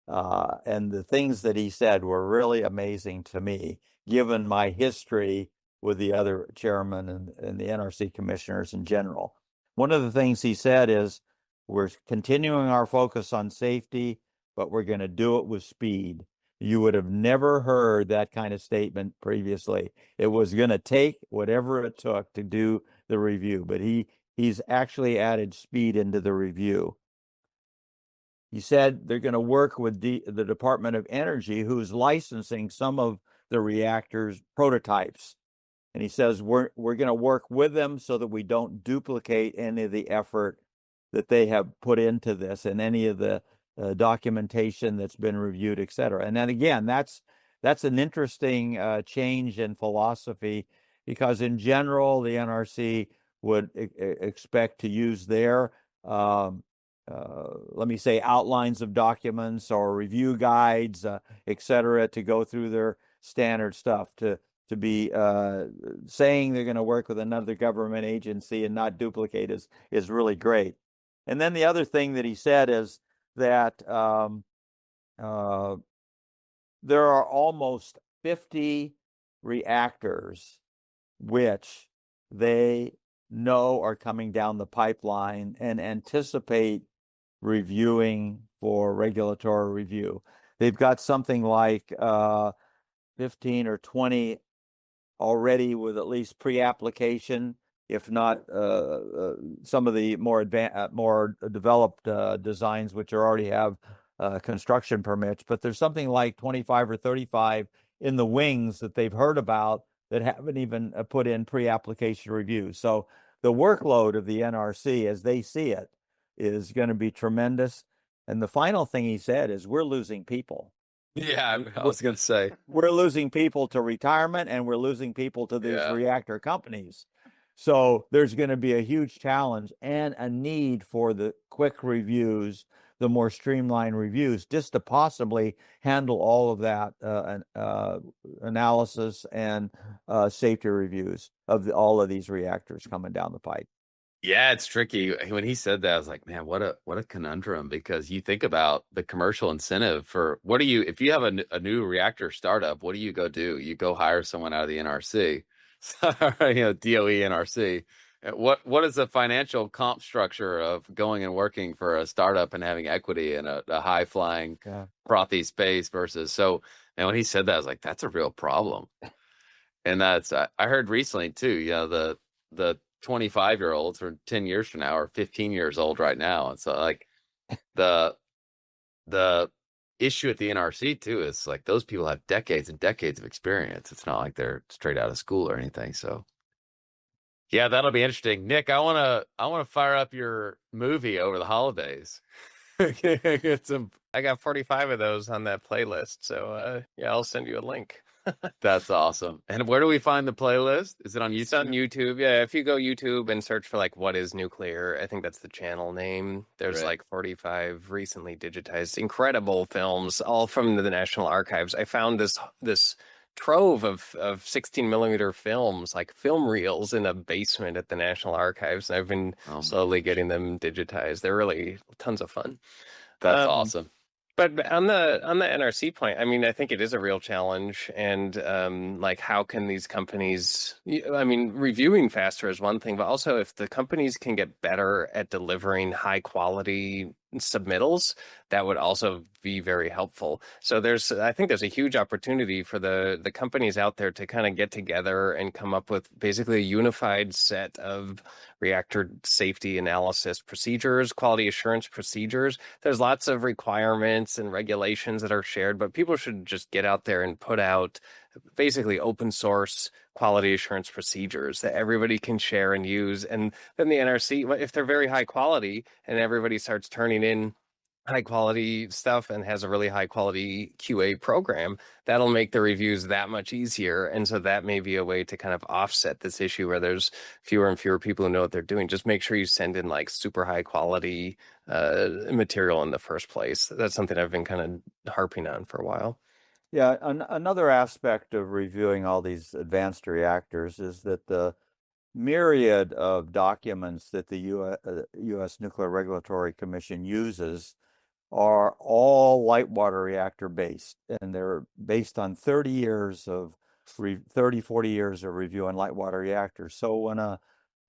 and the things that he said were really amazing to me, given my history with the other chairmen and the NRC commissioners in general. One of the things he said is, we're continuing our focus on safety, but we're going to do it with speed. You would have never heard that kind of statement previously. It was going to take whatever it took to do the review, but he's actually added speed into the review. He said they're going to work with the Department of Energy, who's licensing some of the reactors prototypes. And he says we're going to work with them so that we don't duplicate any of the effort that they have put into this and any of the documentation that's been reviewed, et cetera. And then again, that's an interesting change in philosophy, because in general, the NRC would expect to use their let me say, outlines of documents or review guides, et cetera, to go through their standard stuff. To be saying they're going to work with another government agency and not duplicate is really great. And then the other thing that he said is that there are almost 50 reactors which they know are coming down the pipeline and anticipate reviewing for regulatory review. They've got something like 15 or 20 already with at least pre-application, if not some of the more developed designs, which already have construction permits. But there's something like 25 or 35 in the wings that they've heard about that haven't even put in pre-application review. So the workload of the NRC, as they see it, is going to be tremendous. And the final thing he said is, we're losing people. Yeah, I was going to say. We're losing people to retirement, and we're losing people to these reactor companies. So there's going to be a huge challenge and a need for the quick reviews, the more streamlined reviews, just to possibly handle all of that analysis and safety reviews of all of these reactors coming down the pipe. Yeah, it's tricky. When he said that, I was like, man, what a conundrum, because you think about the commercial incentive for if you have a new reactor startup, what do you go do? You go hire someone out of the NRC, DOE, NRC. What is the financial comp structure of going and working for a startup and having equity in a high flying frothy space versus and when he said that, I was like, that's a real problem. And that's I heard recently too, the 25-year-olds or 10 years from now are 15 years old right now. And so like the issue at the NRC too is like those people have decades and decades of experience. It's not like they're straight out of school or anything. So yeah, that'll be interesting. Nick, I want to fire up your movie over the holidays. Get some I got 45 of those on that playlist. So yeah, I'll send you a link. That's awesome. And where do we find the playlist? Is it on It's on YouTube? YouTube. Yeah, if you go YouTube and search for like what is nuclear, I think that's the channel name. There's Right. like 45 recently digitized incredible films, all from the National Archives. I found this trove of 16 millimeter films, like film reels in a basement at the National Archives. And I've been Oh my slowly gosh. getting them digitized. They're really tons of fun. That's Um, awesome. but on the NRC point, I mean, I think it is a real challenge, and like, how can these companies? I mean, reviewing faster is one thing, but also if the companies can get better at delivering high quality submittals, that would also be very helpful. So I think there's a huge opportunity for the companies out there to kind of get together and come up with basically a unified set of reactor safety analysis procedures, quality assurance procedures. There's lots of requirements and regulations that are shared, but people should just get out there and put out basically open source quality assurance procedures that everybody can share and use. And then the NRC, if they're very high quality and everybody starts turning in high quality stuff and has a really high quality QA program, that'll make the reviews that much easier. And so that may be a way to kind of offset this issue where there's fewer and fewer people who know what they're doing. Just make sure you send in like super high quality material in the first place. That's something I've been kind of harping on for a while. Yeah, another aspect of reviewing all these advanced reactors is that the myriad of documents that the U.S. Nuclear Regulatory Commission uses are all light water reactor based, and they're based on 30 years of 40 years of review on light water reactors. So when an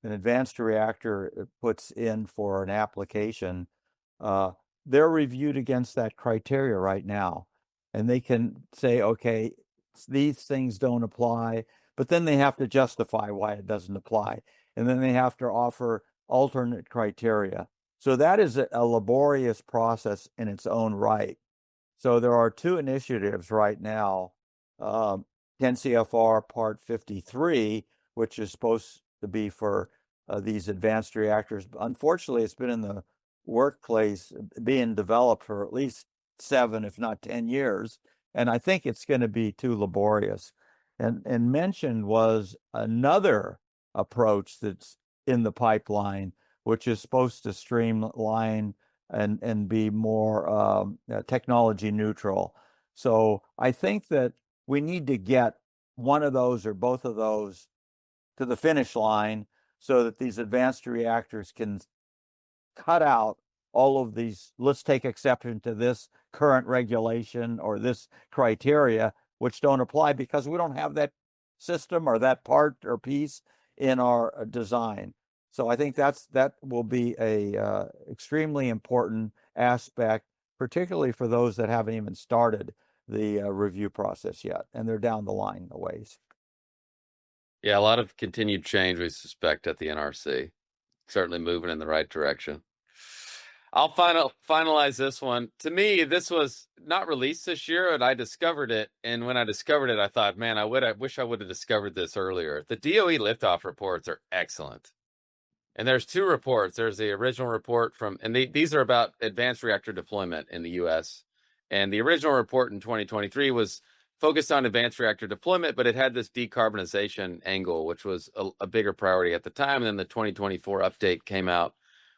advanced reactor puts in for an application, uh, they're reviewed against that criteria right now. And they can say, okay, these things don't apply, but then they have to justify why it doesn't apply. And then they have to offer alternate criteria. So that is a laborious process in its own right. So there are two initiatives right now, 10 CFR Part 53, which is supposed to be for these advanced reactors. Unfortunately, it's been in the workplace being developed for at least 7, if not 10 years. And I think it's going to be too laborious. And mentioned was another approach that's in the pipeline, which is supposed to streamline and be more technology neutral. So I think that we need to get one of those or both of those to the finish line so that these advanced reactors can cut out all of these, let's take exception to this current regulation or this criteria, which don't apply because we don't have that system or that part or piece in our design. So I think that will be a extremely important aspect, particularly for those that haven't even started the review process yet, and they're down the line a ways. Yeah, a lot of continued change we suspect at the NRC. Certainly moving in the right direction. I'll finalize this one. To me, this was not released this year, and I discovered it. And when I discovered it, I thought, man, I wish I would have discovered this earlier. The DOE liftoff reports are excellent. And there's two reports. There's the original report and these are about advanced reactor deployment in the U.S. And the original report in 2023 was focused on advanced reactor deployment, but it had this decarbonization angle, which was a bigger priority at the time. And then the 2024 update came out,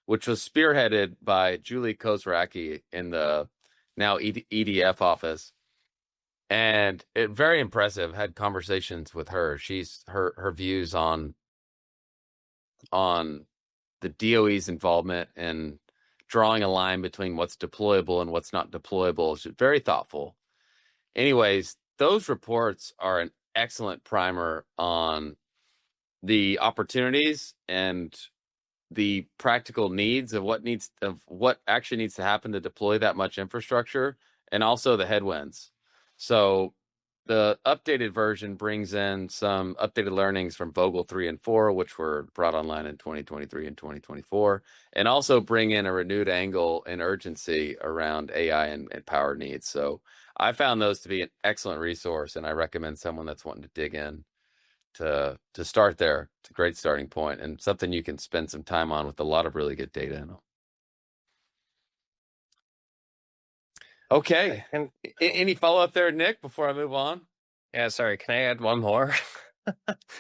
which was spearheaded by Julie Kozracki in the now EDF office. And it very impressive. Had conversations with her. She's her views on the DOE's involvement and drawing a line between what's deployable and what's not deployable is very thoughtful. Anyways, those reports are an excellent primer on the opportunities and the practical needs of what actually needs to happen to deploy that much infrastructure, and also the headwinds. So the updated version brings in some updated learnings from Vogtle 3 and 4, which were brought online in 2023 and 2024, and also bring in a renewed angle and urgency around AI and power needs. So I found those to be an excellent resource, and I recommend someone that's wanting to dig in to start there. It's a great starting point and something you can spend some time on with a lot of really good data in them. Okay. And Any follow up there, Nick, before I move on? yeah, sorry, can I add one more?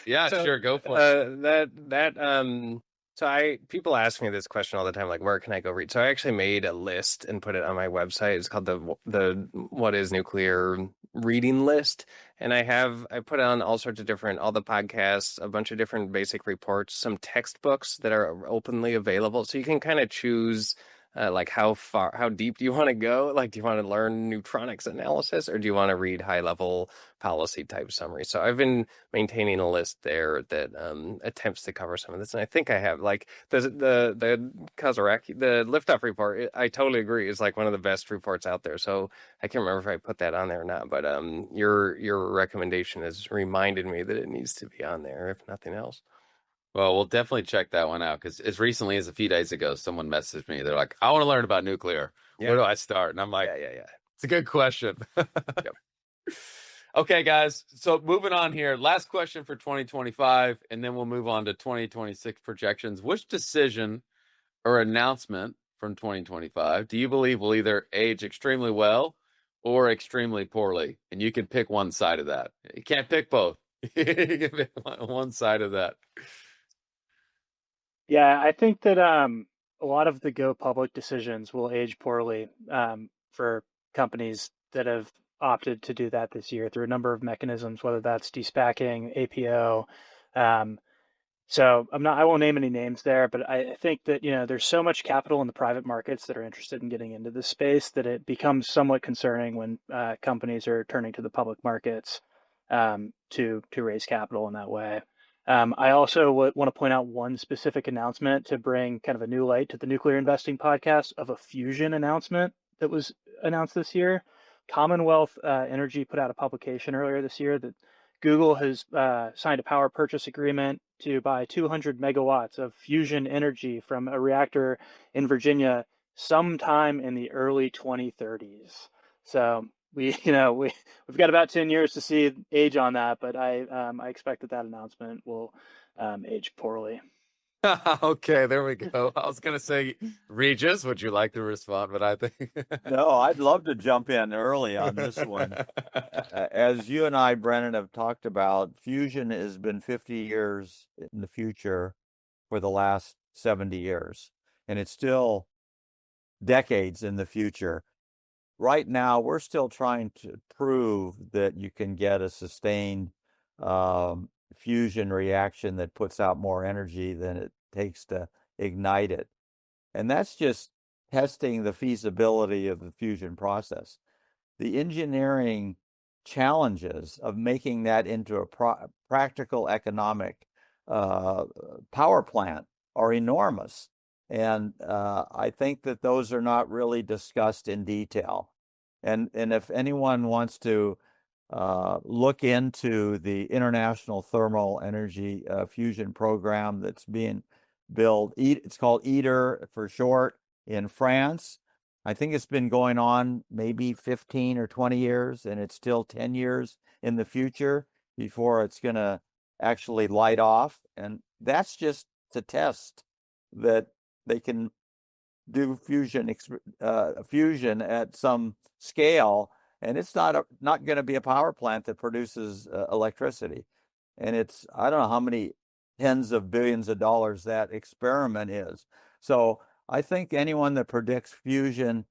Yeah, So, sure, go for it. so people ask me this question all the time, like, where can I go read? So I actually made a list and put it on my website. It's called the What is Nuclear reading list. And I put on all sorts of all the podcasts, a bunch of different basic reports, some textbooks that are openly available. So you can kind of choose like how deep do you want to go? Like, do you want to learn neutronics analysis, or do you want to read high level policy type summary? So I've been maintaining a list there that attempts to cover some of this, and I think I have like the Kozarek, the liftoff report. I totally agree. Is like one of the best reports out there. So I can't remember if I put that on there or not, but your recommendation has reminded me that it needs to be on there, if nothing else. Well, we'll definitely check that one out, because as recently as a few days ago, someone messaged me. They're like, I want to learn about nuclear. Yeah. Where do I start? And I'm like, yeah. It's a good question. Yep. Okay, guys. So moving on here. Last question for 2025, and then we'll move on to 2026 projections. Which decision or announcement from 2025 do you believe will either age extremely well or extremely poorly? And you can pick one side of that. You can't pick both. You can pick one side of that. Yeah, I think that a lot of the go public decisions will age poorly for companies that have opted to do that this year through a number of mechanisms, whether that's despacking, APO. So I won't name any names there, but I think that, there's so much capital in the private markets that are interested in getting into this space that it becomes somewhat concerning when companies are turning to the public markets to raise capital in that way. I also want to point out one specific announcement to bring kind of a new light to the Nuclear Investing podcast of a fusion announcement that was announced this year. Commonwealth Energy put out a publication earlier this year that Google has signed a power purchase agreement to buy 200 megawatts of fusion energy from a reactor in Virginia sometime in the early 2030s. So we've got about 10 years to see age on that, but I expect that announcement will age poorly. Okay, there we go. I was going to say, Regis, would you like to respond? But I think No, I'd love to jump in early on this one. As you and I, Brennan, have talked about, fusion has been 50 years in the future for the last 70 years, and it's still decades in the future. Right now, we're still trying to prove that you can get a sustained fusion reaction that puts out more energy than it takes to ignite it. And that's just testing the feasibility of the fusion process. The engineering challenges of making that into a practical economic power plant are enormous. And I think that those are not really discussed in detail. And if anyone wants to look into the International Thermal Energy Fusion Program that's being built, it's called ITER for short, in France. I think it's been going on maybe 15 or 20 years, and it's still 10 years in the future before it's going to actually light off. And that's just to test that they can do fusion at some scale, and it's not going to be a power plant that produces electricity. And it's, I don't know how many tens of billions of dollars that experiment is. So I think anyone that predicts fusion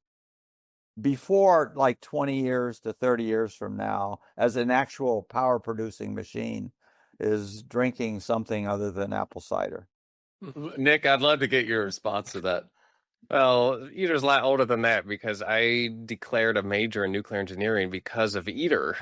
before like 20 years to 30 years from now as an actual power producing machine is drinking something other than apple cider. Nick, I'd love to get your response to that. Well, ITER's a lot older than that, because I declared a major in nuclear engineering because of ITER.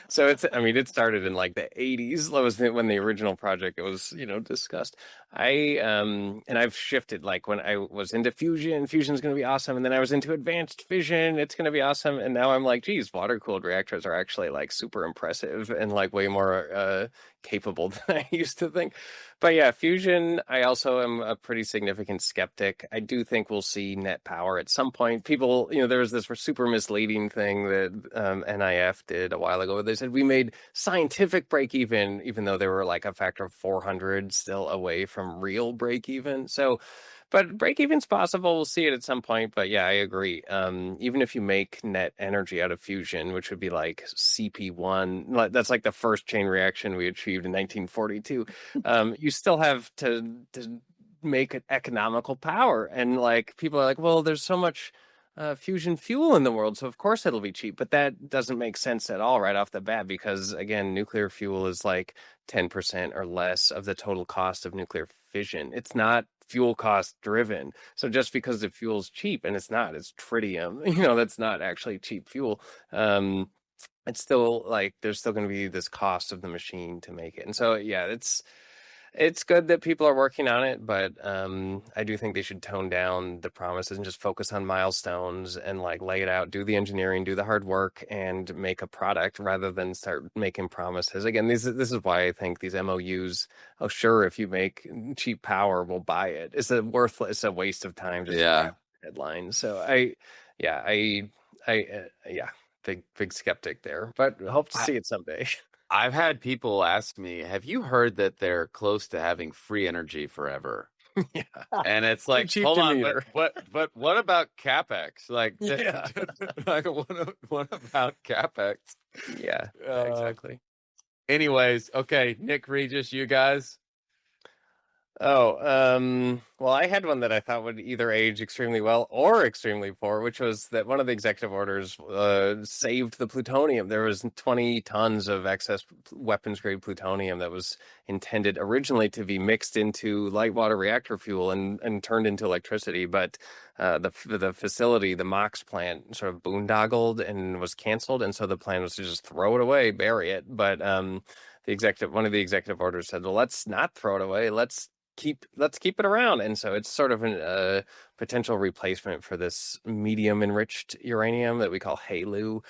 So it started in like the 80s. That was when the original project was, discussed. And I've shifted, like when I was into fusion's going to be awesome. And then I was into advanced fission. It's going to be awesome. And now I'm like, geez, water-cooled reactors are actually like super impressive and like way more capable than I used to think. But yeah, fusion, I also am a pretty significant skeptic. I do think we'll see net power at some point. People, there was this super misleading thing that NIF did a while ago where they said we made scientific break even though they were like a factor of 400 still away from real break even. So But break-even's possible. We'll see it at some point. But yeah, I agree. Even if you make net energy out of fusion, which would be like CP1, that's like the first chain reaction we achieved in 1942. You still have to make it economical power, and like people are like, well, there's so much fusion fuel in the world, so of course it'll be cheap. But that doesn't make sense at all right off the bat, because again, nuclear fuel is like 10% or less of the total cost of nuclear fission. It's not fuel cost driven. So just because the fuel's cheap, and it's not, it's tritium, that's not actually cheap fuel. It's still like there's still going to be this cost of the machine to make it. And so yeah, it's good that people are working on it, but I do think they should tone down the promises and just focus on milestones and like lay it out, do the engineering, do the hard work, and make a product rather than start making promises. Again, this is why I think these MOUs, oh sure, if you make cheap power, we'll buy it. It's a waste of time just headlines. So big skeptic there, but hope to see it someday. I've had people ask me, have you heard that they're close to having free energy forever? Yeah. And it's like, hold on, but what about CapEx? Like, like what about CapEx? Yeah, exactly. Anyways, okay, Nick, Regis, you guys. Well, I had one that I thought would either age extremely well or extremely poor, which was that one of the executive orders saved the plutonium. There was 20 tons of excess weapons-grade plutonium that was intended originally to be mixed into light water reactor fuel and turned into electricity, but the facility, the MOX plant, sort of boondoggled and was canceled, and so the plan was to just throw it away, bury it. But one of the executive orders said, well, let's not throw it away. Let's keep it around. And so it's sort of a potential replacement for this medium enriched uranium that we call HALEU,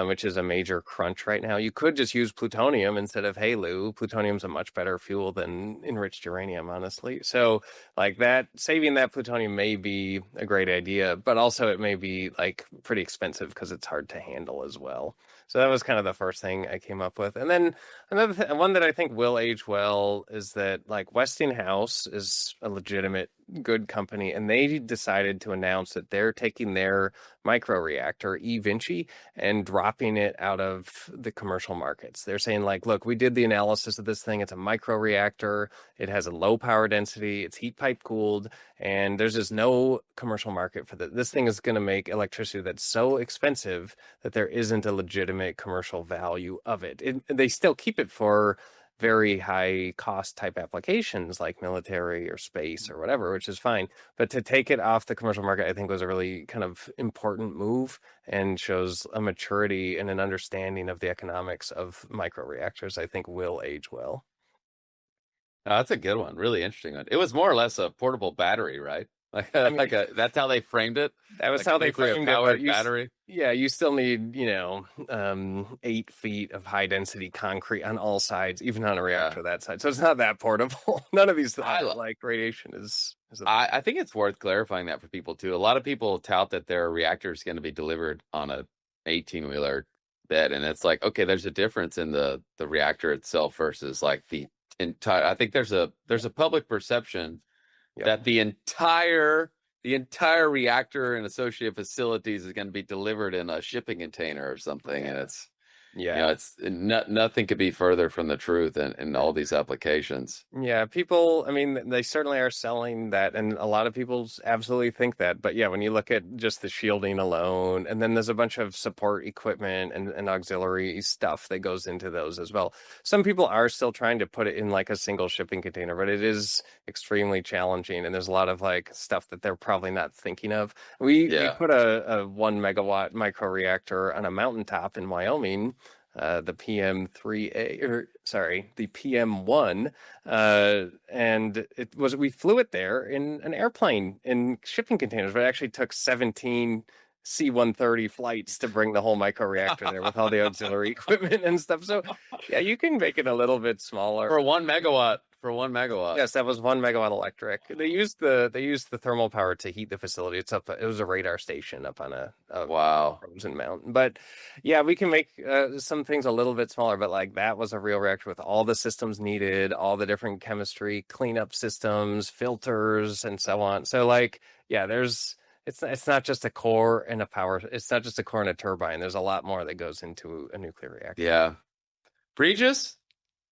which is a major crunch right now. You could just use plutonium instead of HALEU. Plutonium's a much better fuel than enriched uranium, honestly. So like that, saving that plutonium may be a great idea, but also it may be like pretty expensive because it's hard to handle as well. So that was kind of the first thing I came up with. And then another one that I think will age well is that like Westinghouse is a legitimate good company, and they decided to announce that they're taking their microreactor eVinci and dropping it out of the commercial markets. They're saying like, look, we did the analysis of this thing. It's a microreactor. It has a low power density. It's heat pipe cooled, and there's just no commercial market for this. This thing is going to make electricity that's so expensive that there isn't a legitimate commercial value of it. They still keep it for very high cost type applications like military or space or whatever, which is fine. But to take it off the commercial market, I think was a really kind of important move and shows a maturity and an understanding of the economics of microreactors. I think will age well. Oh, that's a good one. Really interesting one. It was more or less a portable battery, right? That's how they framed it. That was like how they framed it. Battery. You still need 8 feet of high density concrete on all sides, even on a reactor that side. So it's not that portable. None of these like radiation is. I think it's worth clarifying that for people too. A lot of people tout that their reactor is going to be delivered on a 18-wheeler bed, and it's like, okay, there's a difference in the reactor itself versus like the entire. I think there's a public perception that the entire reactor and associated facilities is going to be delivered in a shipping container or something, and it's it's nothing could be further from the truth in all these applications. Yeah, people, I mean, they certainly are selling that, and a lot of people absolutely think that. But yeah, when you look at just the shielding alone, and then there's a bunch of support equipment and auxiliary stuff that goes into those as well. Some people are still trying to put it in like a single shipping container, but it is extremely challenging, and there's a lot of like stuff that they're probably not thinking of. We put a 1 megawatt microreactor on a mountaintop in Wyoming. The the PM1, and we flew it there in an airplane in shipping containers, but it actually took 17 C-130 flights to bring the whole microreactor there with all the auxiliary equipment and stuff. So yeah, you can make it a little bit smaller for 1 megawatt. for 1 megawatt. Yes, that was 1 megawatt electric. They used the thermal power to heat the facility. It was a radar station up on a Wow. frozen mountain. But yeah, we can make some things a little bit smaller. But like that was a real reactor with all the systems needed, all the different chemistry, cleanup systems, filters, and so on. So like, yeah, it's not just a core and a power. It's not just a core and a turbine. There's a lot more that goes into a nuclear reactor. Yeah. Regis,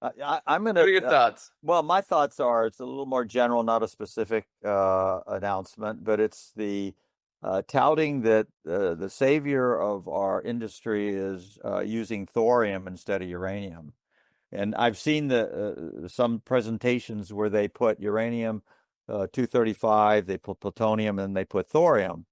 I'm going what are your to, thoughts? well, my thoughts are it's a little more general, not a specific announcement, but it's the touting that the savior of our industry is using thorium instead of uranium. And I've seen some presentations where they put uranium 235, they put plutonium, and they put thorium.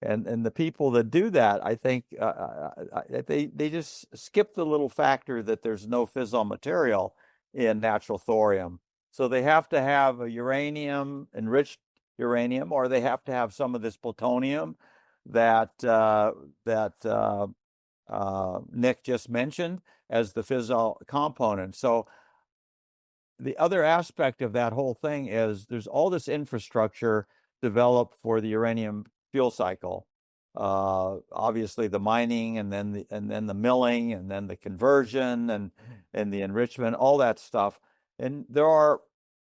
And the people that do that, I think they just skip the little factor that there's no fissile material in natural thorium. So they have to have a enriched uranium, or they have to have some of this plutonium that Nick just mentioned as the fissile component. So the other aspect of that whole thing is there's all this infrastructure developed for the uranium fuel cycle. Obviously the mining, and then the milling, and then the conversion, and the enrichment, all that stuff. And there are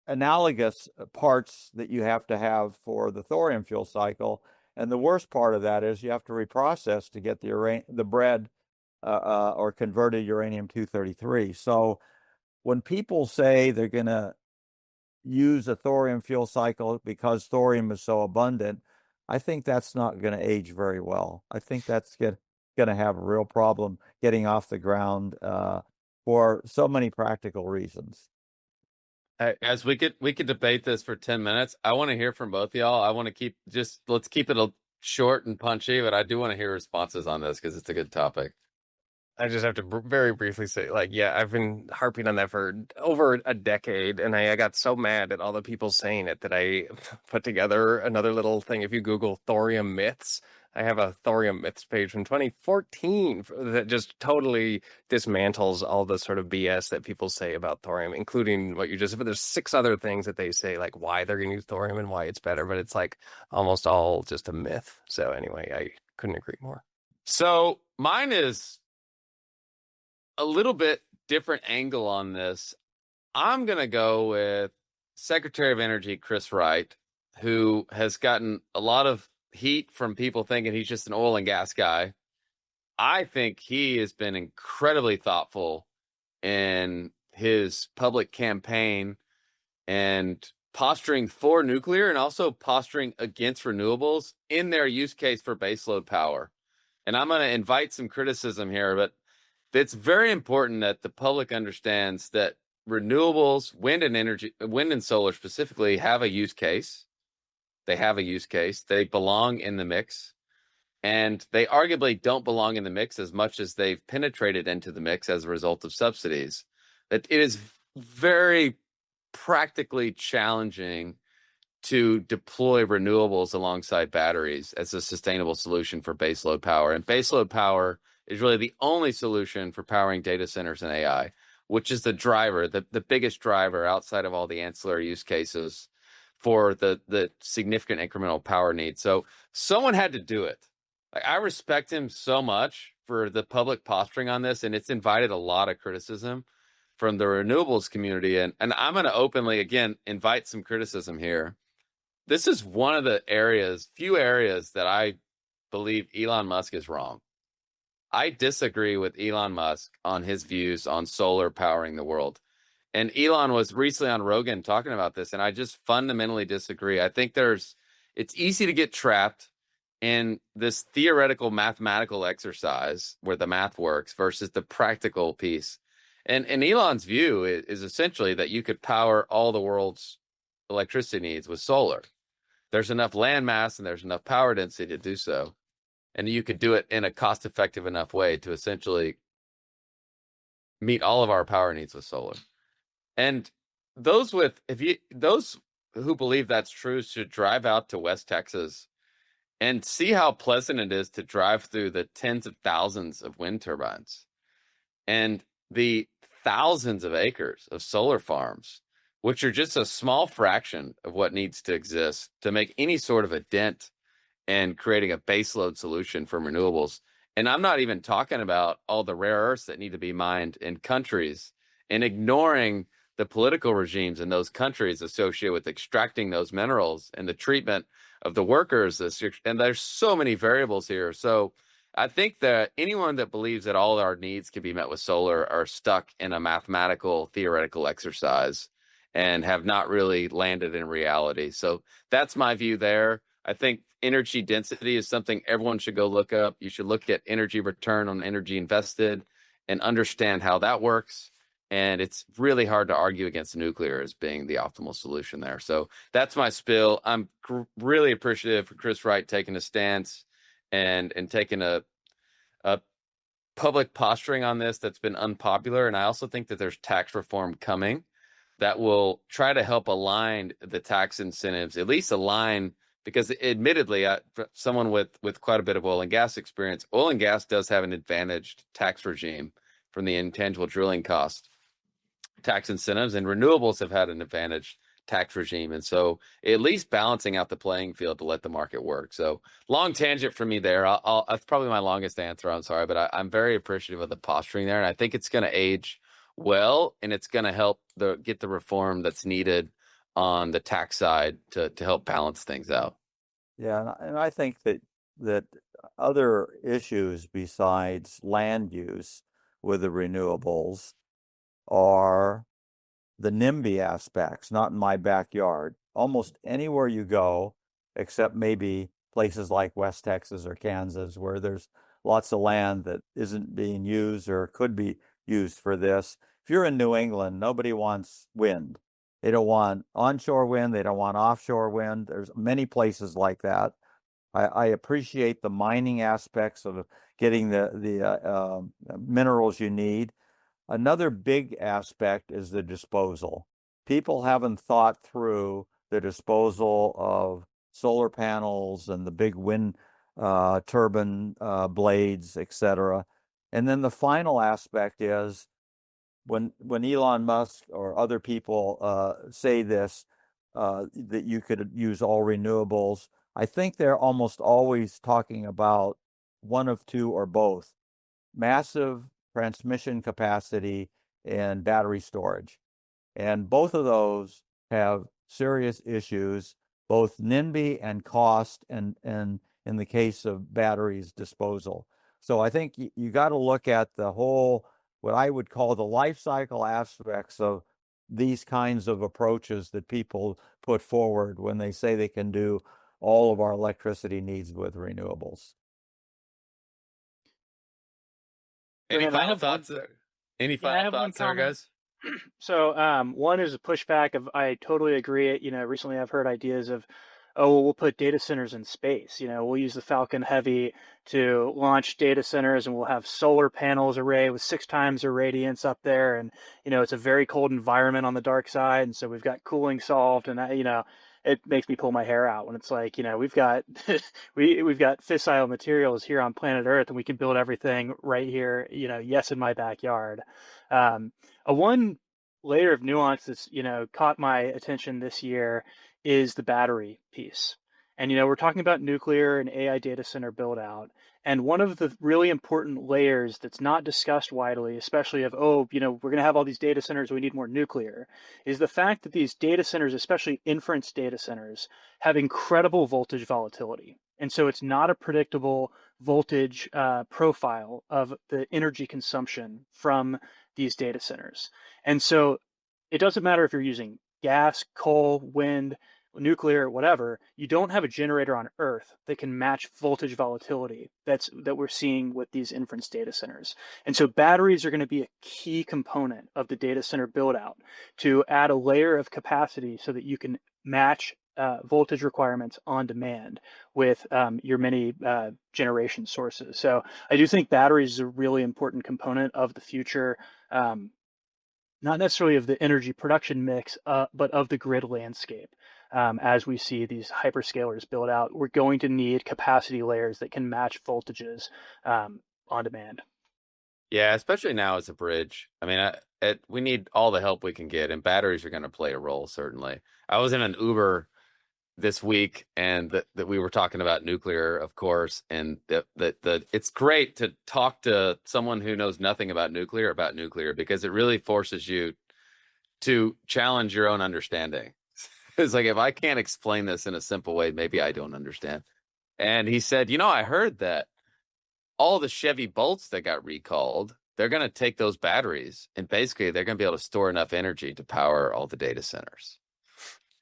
analogous parts that you have to have for the thorium fuel cycle. And the worst part of that is you have to reprocess to get the bread or converted uranium-233. So when people say they're going to use a thorium fuel cycle because thorium is so abundant, I think that's not going to age very well. I think that's going to have a real problem getting off the ground for so many practical reasons. As we could debate this for 10 minutes. I want to hear from both of y'all. I want to let's keep it short and punchy, but I do want to hear responses on this because it's a good topic. I just have to very briefly say, like, yeah, I've been harping on that for over a decade, and I got so mad at all the people saying it that I put together another little thing. If you Google thorium myths, I have a thorium myths page from 2014 that just totally dismantles all the sort of BS that people say about thorium, including what you just said. There's 6 other things that they say, like why they're going to use thorium and why it's better, but it's like almost all just a myth. So anyway, I couldn't agree more. So mine is a little bit different angle on this. I'm going to go with Secretary of Energy Chris Wright, who has gotten a lot of heat from people thinking he's just an oil and gas guy. I think he has been incredibly thoughtful in his public campaign and posturing for nuclear and also posturing against renewables in their use case for baseload power. And I'm going to invite some criticism here, but it's very important that the public understands that renewables, wind and solar specifically, have a use case. They have a use case. They belong in the mix. And they arguably don't belong in the mix as much as they've penetrated into the mix as a result of subsidies. That it is very practically challenging to deploy renewables alongside batteries as a sustainable solution for baseload power. And baseload power is really the only solution for powering data centers and AI, which is the driver, the biggest driver outside of all the ancillary use cases for the significant incremental power needs. So someone had to do it. Like, I respect him so much for the public posturing on this, and it's invited a lot of criticism from the renewables community. And I'm going to openly, again, invite some criticism here. This is one of the few areas that I believe Elon Musk is wrong. I disagree with Elon Musk on his views on solar powering the world. And Elon was recently on Rogan talking about this, and I just fundamentally disagree. I think it's easy to get trapped in this theoretical mathematical exercise where the math works versus the practical piece. And Elon's view is essentially that you could power all the world's electricity needs with solar. There's enough land mass and there's enough power density to do so. And you could do it in a cost-effective enough way to essentially meet all of our power needs with solar. And those who believe that's true should drive out to West Texas and see how pleasant it is to drive through the tens of thousands of wind turbines and the thousands of acres of solar farms which are just a small fraction of what needs to exist to make any sort of a dent in creating a baseload solution for renewables. And I'm not even talking about all the rare earths that need to be mined in countries and ignoring the political regimes in those countries associated with extracting those minerals and the treatment of the workers. And there's so many variables here. So I think that anyone that believes that all our needs can be met with solar are stuck in a mathematical, theoretical exercise and have not really landed in reality. So that's my view there. I think energy density is something everyone should go look up. You should look at energy return on energy invested and understand how that works. And it's really hard to argue against nuclear as being the optimal solution there. So that's my spill. I'm really appreciative for Chris Wright taking a stance and taking a public posturing on this that's been unpopular. And I also think that there's tax reform coming that will try to help align the tax incentives, at least align, because admittedly, someone with quite a bit of oil and gas experience, oil and gas does have an advantaged tax regime from the intangible drilling cost tax incentives, and renewables have had an advantaged tax regime. And so at least balancing out the playing field to let the market work. So long tangent for me there. That's probably my longest answer. I'm sorry, but I'm very appreciative of the posturing there. And I think it's going to age well, and it's going to help get the reform that's needed on the tax side to help balance things out. Yeah, and I think that other issues besides land use with the renewables are the NIMBY aspects, not in my backyard. Almost anywhere you go, except maybe places like West Texas or Kansas, where there's lots of land that isn't being used or could be used for this. If you're in New England, nobody wants wind. They don't want onshore wind. They don't want offshore wind. There's many places like that. I appreciate the mining aspects of getting the minerals you need. Another big aspect is the disposal. People haven't thought through the disposal of solar panels and the big wind turbine blades, etc. And then the final aspect is when Elon Musk or other people say this, that you could use all renewables, I think they're almost always talking about one of two or both: massive transmission capacity and battery storage. And both of those have serious issues, both NIMBY and cost, and in the case of batteries, disposal. So I think you got to look at the whole, what I would call the life cycle aspects of these kinds of approaches that people put forward when they say they can do all of our electricity needs with renewables. Any final thoughts there? Any final thoughts there, guys? So one is a pushback of, I totally agree. Recently I've heard ideas of, oh, well, we'll put data centers in space. We'll use the Falcon Heavy to launch data centers, and we'll have solar panels array with 6 times their radiance up there. And, it's a very cold environment on the dark side. And so we've got cooling solved. And, it makes me pull my hair out when it's like, we've got we've got fissile materials here on planet Earth, and we can build everything right here, yes, in my backyard. A one layer of nuance that's, caught my attention this year is the battery piece. And, we're talking about nuclear and AI data center build out. And one of the really important layers that's not discussed widely, especially of, we're going to have all these data centers, we need more nuclear, is the fact that these data centers, especially inference data centers, have incredible voltage volatility. And so it's not a predictable voltage profile of the energy consumption from these data centers. And so it doesn't matter if you're using gas, coal, wind, nuclear, whatever, you don't have a generator on Earth that can match voltage volatility that we're seeing with these inference data centers. And so batteries are going to be a key component of the data center build out to add a layer of capacity so that you can match voltage requirements on demand with your many generation sources. So I do think batteries is a really important component of the future, not necessarily of the energy production mix, but of the grid landscape. As we see these hyperscalers build out, we're going to need capacity layers that can match voltages on demand. Yeah, especially now as a bridge. I mean, we need all the help we can get, and batteries are going to play a role, certainly. I was in an Uber this week, and that we were talking about nuclear, of course, and the it's great to talk to someone who knows nothing about nuclear because it really forces you to challenge your own understanding. It's like, if I can't explain this in a simple way, maybe I don't understand. And he said, I heard that all the Chevy Bolts that got recalled, they're going to take those batteries and basically they're going to be able to store enough energy to power all the data centers.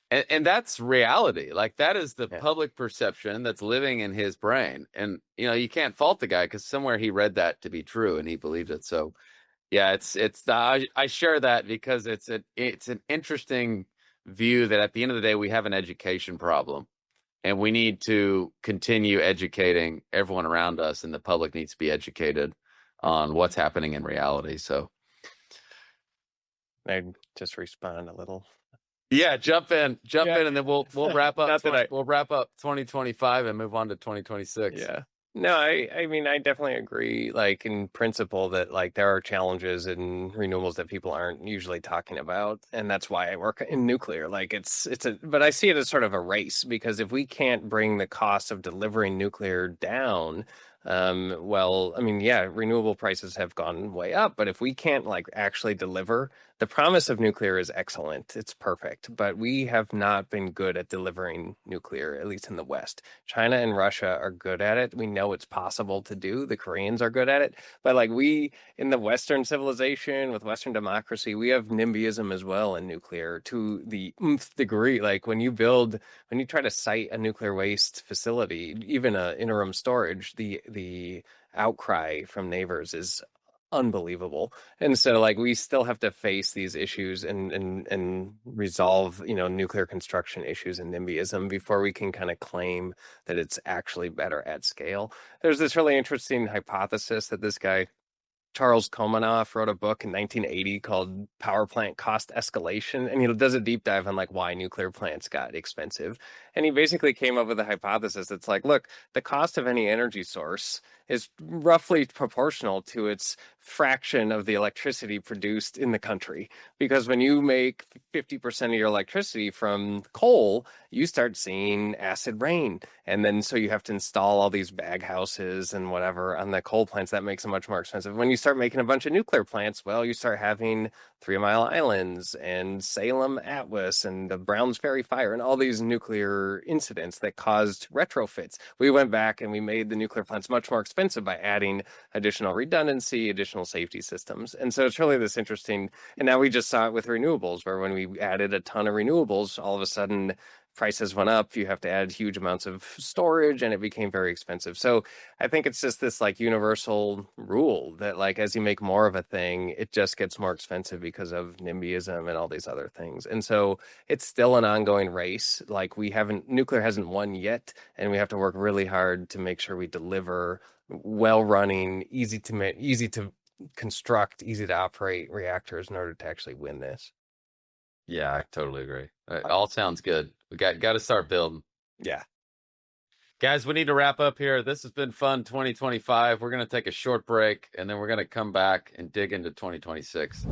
And that's reality. Like, that is the public perception that's living in his brain. And, you can't fault the guy because somewhere he read that to be true and he believed it. So, yeah, I share that because it's an interesting view that at the end of the day, we have an education problem. And we need to continue educating everyone around us, and the public needs to be educated on what's happening in reality. So, I just respond a little. Yeah, jump in, and then we'll wrap up. We'll wrap up 2025 and move on to 2026. Yeah. No, I mean, I definitely agree, like, in principle, that, like, there are challenges in renewables that people aren't usually talking about, and that's why I work in nuclear. Like, but I see it as sort of a race, because if we can't bring the cost of delivering nuclear down, well, I mean, yeah, renewable prices have gone way up, but if we can't, like, actually deliver, the promise of nuclear is excellent. It's perfect, but we have not been good at delivering nuclear, at least in the West. China and Russia are good at it. We know it's possible to do. The Koreans are good at it. But, like, we, in the Western civilization, with Western democracy, we have NIMBYism as well in nuclear to the nth degree. Like, when you try to site a nuclear waste facility, even a interim storage, the outcry from neighbors is unbelievable. And so, like, we still have to face these issues and resolve, nuclear construction issues and NIMBYism before we can kind of claim that it's actually better at scale. There's this really interesting hypothesis that this guy Charles Komanoff wrote a book in 1980 called Power Plant Cost Escalation, and he does a deep dive on, like, why nuclear plants got expensive. And he basically came up with a hypothesis that's like, look, the cost of any energy source is roughly proportional to its fraction of the electricity produced in the country. Because when you make 50% of your electricity from coal, you start seeing acid rain. And then so you have to install all these bag houses and whatever on the coal plants. That makes it much more expensive. When you start making a bunch of nuclear plants, well, you start having 3 Mile Islands and Salem Atlas and the Browns Ferry fire and all these nuclear incidents that caused retrofits. We went back and we made the nuclear plants much more expensive by adding additional redundancy, additional safety systems. And so it's really this interesting, and now we just saw it with renewables, where when we added a ton of renewables, all of a sudden prices went up. You have to add huge amounts of storage, and it became very expensive. So I think it's just this, like, universal rule that, like, as you make more of a thing, it just gets more expensive because of NIMBYism and all these other things. And so it's still an ongoing race. Like, nuclear hasn't won yet, and we have to work really hard to make sure we deliver well-running, easy to construct, easy to operate reactors in order to actually win this. Yeah, I totally agree. It all sounds good. We got to start building. Yeah. Guys, we need to wrap up here. This has been fun 2025. We're going to take a short break, and then we're going to come back and dig into 2026.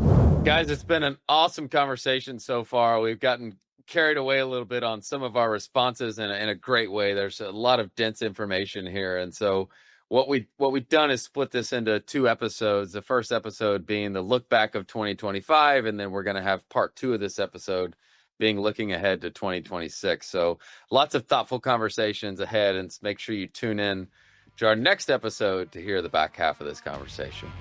Guys, it's been an awesome conversation so far. We've gotten carried away a little bit on some of our responses in a great way. There's a lot of dense information here. And so what we've done is split this into 2 episodes. The first episode being the look back of 2025, and then we're going to have part 2 of this episode being looking ahead to 2026. So lots of thoughtful conversations ahead, and make sure you tune in to our next episode to hear the back half of this conversation.